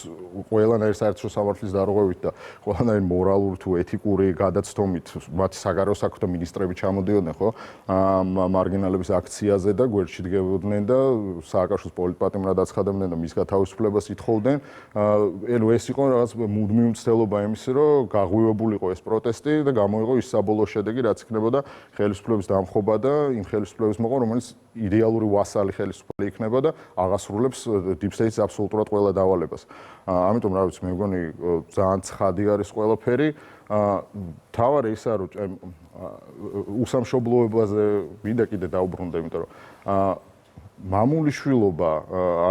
ყველანაირ საერთო სამართლის დარღვევით და ყველანაირ მორალურ თუ ეთიკური გადაცდომით მათი საგარეო საქმეთა მინისტრები ჩამოდიოდნენ, ხო? მარგინალების აქციაზე და გვერდში დგებოდნენ და სააკაშვილის პოლიტპატიმრად აცხადებდნენ და მის გათავისუფლებას ითხოვდნენ. ანუ ეს იყო რაღაც მუდმივი მცდელობა იმისი, რომ გაღვივებულიყო ეს პროტესტი და გამოიღო ის საბოლოო შედეგი, რაც იქნებოდა ხელისუფლების დამხობა და იმ ხელისუფლების მოყვა, რომელიც იდეალური ვასალი ხელისუფლება იქნება და აღასრულებს deep state-ს აბსოლუტურად ყველა დავალებას. ამიტომ რა ვიცი, მე მგონი ძალიან ცხადი არის ყველაფერი. თავარი ისაა, რომ უსამშობლოებაზე მინდა კიდე დაუბრუნდე, იმიტომ რომ მამული შვილობა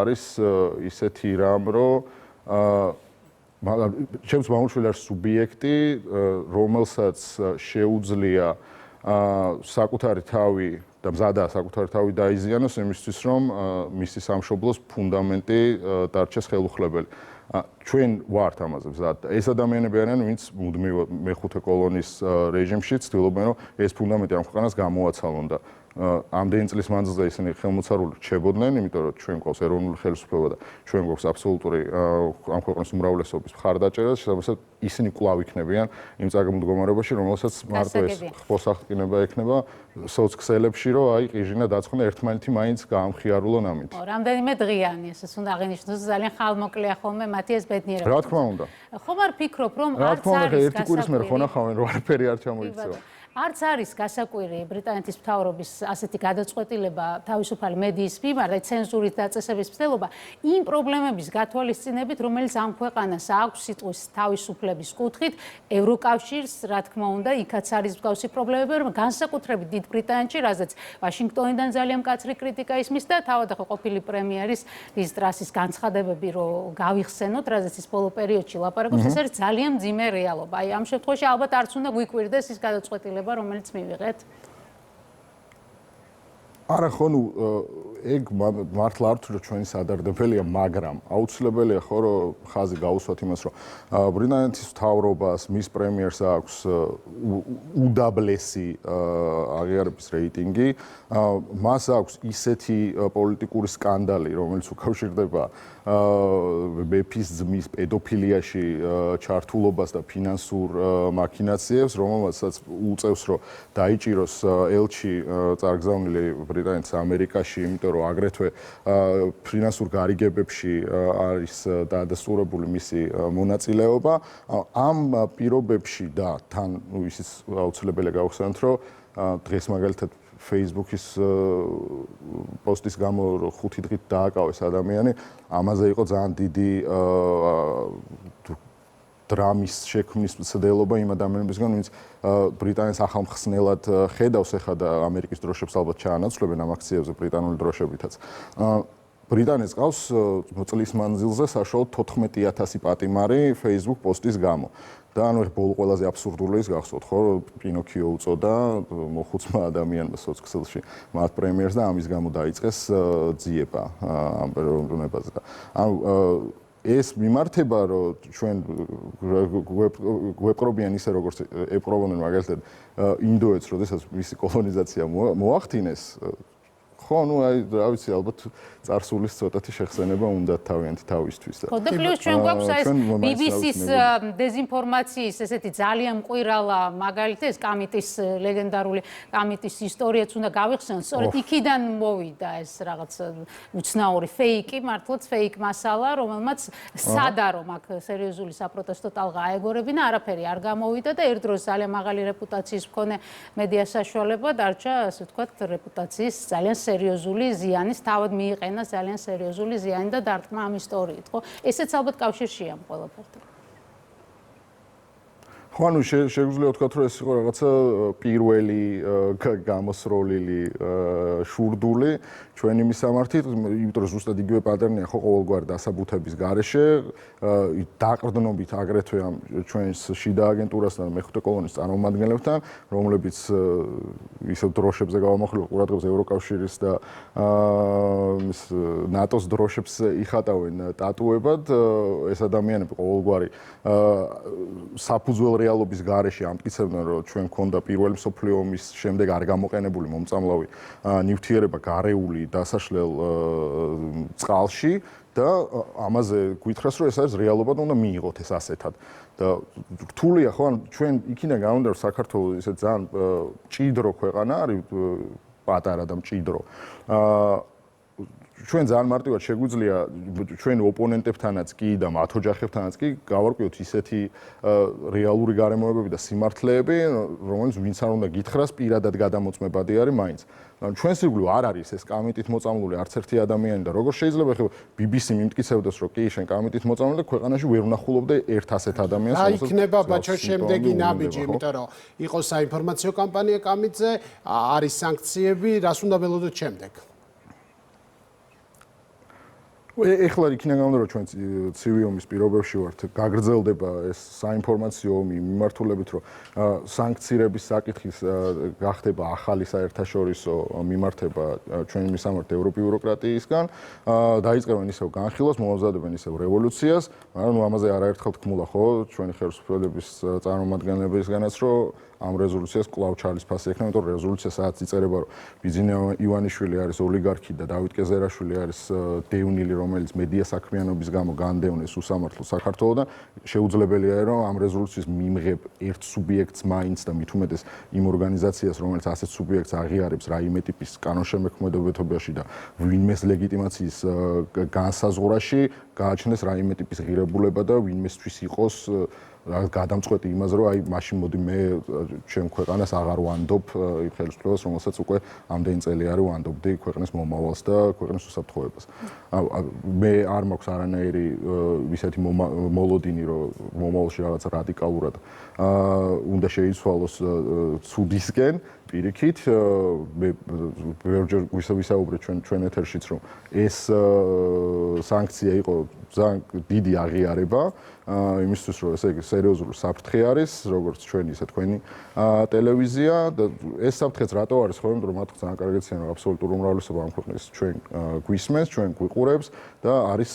არის ისეთი რამ, რომ ჩემს მამულშვილი არის სუბიექტი, რომელსაც შეუძლია საკუთარი თავი და მზადაა საკუთარი თავი დაიზიანოს იმისთვის, რომ მისი სამშობლოს ფუნდამენტი დარჩეს ხელუხლებელი. ჩვენ ვართ ამაზე მზად. ეს ადამიანები არიან, ვინც მუდმივად მეხუთე კოლონის რეჟიმში ცდილობენ, რომ ეს ფუნდამენტი ამ ქვეყანას გამოაცალონ და ამდენი წლის მანძილზე ისინი ხელმოцаრული რჩებოდნენ, იმიტომ რომ ჩვენ გვყავს ეროვნული ხელისუფლება და ჩვენ გვაქვს აბსოლუტური ამ ქვეყნის უმრავლესობის მხარდაჭერა, შესაბამისად ისინი კვლავ იქნებიან იმ წაგამდგომარეობაში, რომელსაც მარტო ეს ხმოსახტკინება ექნება სოციქსელებში, რომ აი ყიჟინა დაცხნა ერთმანეთი მაინც გაამხიარულონ ამით. რამდენიმე დღიანი, ესეც უნდა აღინიშნოს, ძალიან ხალმოკლეა ხოლმე მათი ეს ბედნიერება. რა თქმა უნდა. ხომ არ ფიქრობ, რომ რა არც თქმა უნდა, არის ერთი კვირის მერე ხო ნახავენ, რომ არაფერი არ ჩამოიქცევა. არც არის გასაკვირი ბრიტანეთის მთავრობის ასეთი გადაწყვეტილება თავისუფალი მედიის მიმართ და ცენზურით დაწესების მცდელობა იმ პრობლემების გათვალისწინებით, რომელიც ამ ქვეყანას აქვს სიტყვის თავისუფლების კუთხით, ევროკავშირს, რა თქმა უნდა, იქაც არის მსგავსი პრობლემები, რომ განსაკუთრებით დიდ ბრიტანეთში, რაზეც ვაშინგტონიდან ძალიან მკაცრი კრიტიკა ისმის და თავად ახლა ყოფილი პრემიერის ლის ტრასის განცხადებები, რომ გავიხსენოთ, რაზეც ის ბოლო პერიოდში ლაპარაკობს, ეს არის ძალიან მძიმე რეალობა. აი ამ შემთხვევაში ალბათ არც უნდა გვიკვირდეს ის გადაწყვეტილება, რომელიც მივიღეთ. არა ხო, ნუ ეგ მართლა არ თუ ჩვენი სადარდებელია, მაგრამ აუცილებელია ხო, რომ ხაზი გაუსვათ იმას, რომ ბრიტანეთის მთავრობას, მის პრემიერს აქვს უდაბლესი აღიარების რეიტინგი, მას აქვს ისეთი პოლიტიკური სკანდალი, რომელიც უკავშირდება მეფის ძმის პედოფილიაში ჩართულობას და ფინანსურ მაქინაციებს, რომელსაც უწევს, რომ დაიჭიროს ელჩი წარგზავნილი ბრიტანეთის ამერიკაში, იმიტომ რომ აგრეთვე ფინანსურ გარიგებებში არის დადასტურებული მისი მონაწილეობა. ამ პირობებში და თან ისიც აუცილებელია გავხსენოთ, რომ დღეს მაგალითად Facebook-ის პოსტის გამო 5 დღით დააკავეს ადამიანი, ამაზე იყო ძალიან დიდი დრამის შექმნის მცდელობა იმ ადამიანებისგან, ვინც ბრიტანეთს ახალმხსნელად ხედავს ახლა და ამერიკის დროშებს ალბათ ჩაანაცვლებენ ამ აქციებზე ბრიტანული დროშებითაც. ბრიტანეთს ყავს წლის მანძილზე საშუალოდ 14,000 პატიმარი Facebook პოსტის გამო. და ანუ ბოლო ყველაზე აბსურდული ის გახსოვთ, ხო, პინოქიო უწოდა მოხუცმა ადამიანმა სოციქსელში მათ პრემიერს და ამის გამო დაიწყეს ძიება ამ პიროვნებაზე და ანუ ეს მიმართება, რომ ჩვენ გვეპყრობიან ისე როგორც ეპყრობოდნენ მაგალითად ინდოეთს, როდესაც მისი კოლონიზაცია მოახდინეს, ხო, ну, აი, რა ვიცი, ალბათ წარსულის ცოტათი შეხსენება უნდა თავიანთი თავისთვის. ხო, და პლუს ჩვენ გვაქვს ეს BBC-ს დეზინფორმაციის ესეთი ძალიან მყირალა მაგალითი ეს კამიტის ლეგენდარული კამიტის ისტორიაც უნდა გავიხსენოთ. სწორედ იქიდან მოვიდა ეს რაღაც უცნაური ფეიკი, მართლაც ფეიკ მასალა, რომელმაც სადარო მაგ სერიოზული საპროტესტო ტალღა აეგორებინა, არაფერი არ გამოვიდა და ერთ დროს ძალიან მაღალი რეპუტაციის მქონე მედია საშუალება დარჩა, ასე ვთქვათ, რეპუტაციის ძალიან სერიოზული ზიანის, თავად მიიყენა ძალიან სერიოზული ზიანი და დარტყმა ამ ისტორიით, ხო? ესეც ალბათ კავშირშია ამ ყველაფერთან. ხო, ანუ შეგვიძლია ვთქვათ, რომ ეს იყო რაღაცა პირველი გამოსროლილი შურდული ჩვენი მისამართით, იმიტომ რომ ზუსტად იგივე პატერნია ხო ყოველგვარი დასაბუთების გარეშე, დაყრდნობით აგრეთვე ამ ჩვენს შიდა აგენტურასთან და მეხუთე კოლონის წარმომადგენლებთან, რომლებიც ისევ დროშებზე გავამახვილებთ ყურადღებას ევროკავშირის და ნატოს დროშებს იხატავენ ტატუებად, ეს ადამიანები ყოველგვარი საფუძველ რეალობის გარეშე ამტკიცებდნენ, რომ ჩვენ გვქონდა პირველი მსოფლიო ომის შემდეგ არ გამოყენებული მომწამლავი ნივთიერება გარეული დასაშლელ წყალში და ამაზე გითხრას, რომ ეს არის რეალობა და უნდა მიიღოთ ეს ასეთად. და რთულია ხო, ანუ ჩვენ იქიდან გამომდინარე, რომ საქართველოს ისე ძალიან მჭიდრო ქვეყანა არის, პატარა და მჭიდრო. ჩვენ ძალიან მარტივად შეგვიძლია ჩვენ ოპონენტებთანაც კი და მათ ოჯახებთანაც კი გავარკვიოთ ისეთი რეალური გარემოებები და სიმართლეები, რომელიც ვინც არ უნდა გითხრას, პირადად გადამოწმებადი არის მაინც. ჩვენს ირგვლივ არ არის ეს კამიტით მოწამლული არც ერთი ადამიანი და როგორ შეიძლება ხო BBC მიმტკიცებდეს, რომ კი შენ კამიტით მოწამლული და ქვეყანაში ვერ ვნახულობდე ერთ ასეთ ადამიანს, რომელსაც იქნება ბაჩო შემდეგი ნაბიჯი, იმიტომ რომ იყო საინფორმაციო კამპანია კამიტზე, არის სანქციები, რას უნდა ველოდოთ შემდეგ? ეხლა იქიდან გამომდინარე, რომ ჩვენ ცივი ომის პირობებში ვართ, გაგრძელდება ეს საინფორმაციო ომი მიმართულებით, რომ სანქციების საკითხის გახდება ახალი საერთაშორისო მიმართება ჩვენი მისამართი ევროპიუროკრატიისგან, დაიწყებენ ისევ განხილვას, მომზადებენ ისევ რევოლუციას, მაგრამ ამაზე არაერთხელ თქმულა ხო ჩვენი ხელისუფლების წარმომადგენლებისგანაც, რომ ამ რეზოლუციას კვლავ ჩალისფასი ექნება, იმიტომ რომ რეზოლუცია სადაც იწერება, რომ ბიძინა ივანიშვილი არის ოლიგარქი და დავით კეზერაშვილი არის დევნილი, რომელიც მედია საქმიანობის გამო განდევნეს უსამართლოს საქართველოსთან, შეუძლებელია, რომ ამ რეზოლუციის მიმღებ ერთ სუბიექტს მაინც და მით უმეტეს იმ ორგანიზაციას, რომელიც ასეთ სუბიექტს აღიარებს რაიმე ტიპის კანონშემოქმედებაში და ვინმეს ლეგიტიმაციის განსაზღვრაში გააჩნდეს რაიმე ტიპის ღირებულება და ვინმესთვის იყოს გადამწყვეტი იმაზე, რომ აი მაშინ მოდი მე ჩემ ქვეყანას აღარ ვანდობ იმ ხელისუფლებას, რომელსაც უკვე ამდენი წელი არის ვანდობდი ქვეყნის მომავალს და ქვეყნის უსაფრთხოებას. მე არ მაქვს არანაირი ისეთი მოლოდინი, რომ მომავალში რაღაც რადიკალურად უნდა შეიცვალოს ცუდისკენ, პირიქით, მე ბევრჯერ ვისაუბრეთ ჩვენ ეთერშიც, რომ ეს სანქცია იყო ძალიან დიდი აღიარება იმისთვის, რომ ესე იგი სერიოზული საფრთხე არის, როგორც ჩვენი ისე თქვენი ტელევიზია და ეს საფრთხეც რატო არის, ხო, იმიტომ რომ მათ ძალიან კარგად იციან, რომ აბსოლუტური უმრავლესობა ამ ქვეყნის ჩვენ გვისმენს, ჩვენ გვიყურებს და არის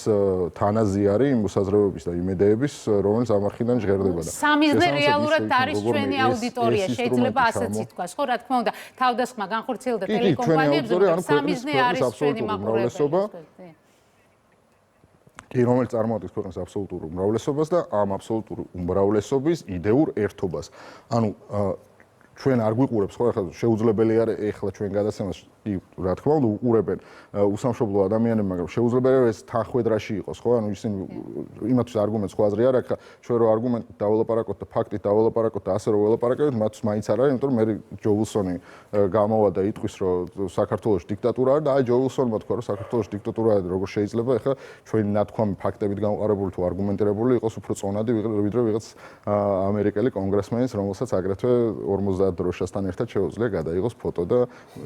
თანაზიარი იმ მოსაზრებების და იმედეების, რომელიც ამ არხიდან ჟღერდება და სამიზნე რეალურად არის ჩვენი აუდიტორია, შეიძლება ასეც ითქვას, ხო, რა თქმა უნდა, თავდასხმა განხორციელდა ტელეკომპანიებს, სამიზნე არის ჩვენი მაყურებელი. კი, რომელიც წარმოადგენს ქვეყნის აბსოლუტურ უმრავლესობას და ამ აბსოლუტურ უმრავლესობის იდეურ ერთობას. ანუ ჩვენ არ გვიყურებს, ხო, ახლა შეუძლებელი არის ეხლა ჩვენ გადაცემას კი, რა თქმა უნდა, უყურებენ უსამშობლო ადამიანები, მაგრამ შეუძლებელია რომ ეს თანხwebdriver-ში იყოს, ხო? ანუ ისინი იმათვის არგუმენტს ხო აზრი არ აქვს, ჩვენ რო არგუმენტით დაველაპარაკოთ და ფაქტით დაველაპარაკოთ და ასე რო ველაპარაკებთ, მათთვის მაინც არ არის, იმიტომ რომ მე ჯო ვილსონი გამოვა და იტყვის, რომ საქართველოში დიქტატურა არის და აი ჯო ვილსონმა თქვა, რომ საქართველოში დიქტატურა არის, როგორ შეიძლება ეხლა ჩვენი ნათქვამი ფაქტებით გამყარებული თუ არგუმენტირებული იყოს უფრო წონადი ვიდრე ვიღაც ამერიკელი კონგრესმენის, რომელსაც აგრეთვე 50 დროშასთან ერთად შეუძლია გადაიღოს ფოტო და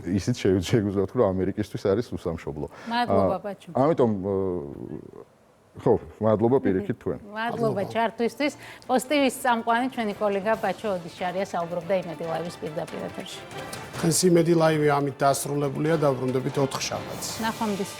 ისიც შეგვიძლია ვთქვა, რომ ამერიკისთვის არის უსამშობლო. მადლობა ბაჩო. ამიტომ ხო, მადლობა პირიქით თქვენ. მადლობა ჩართვისთვის. პოსტივის წამყვანი ჩვენი კოლეგა ბაჩო ოდიშარია საუბრობდა იმედი ლაივის პირდაპირ ეთერში. ხենց იმედი ლაივი ამით დასრულებულია, დავბრუნდებით 4 შაბათს. ნახვამდის.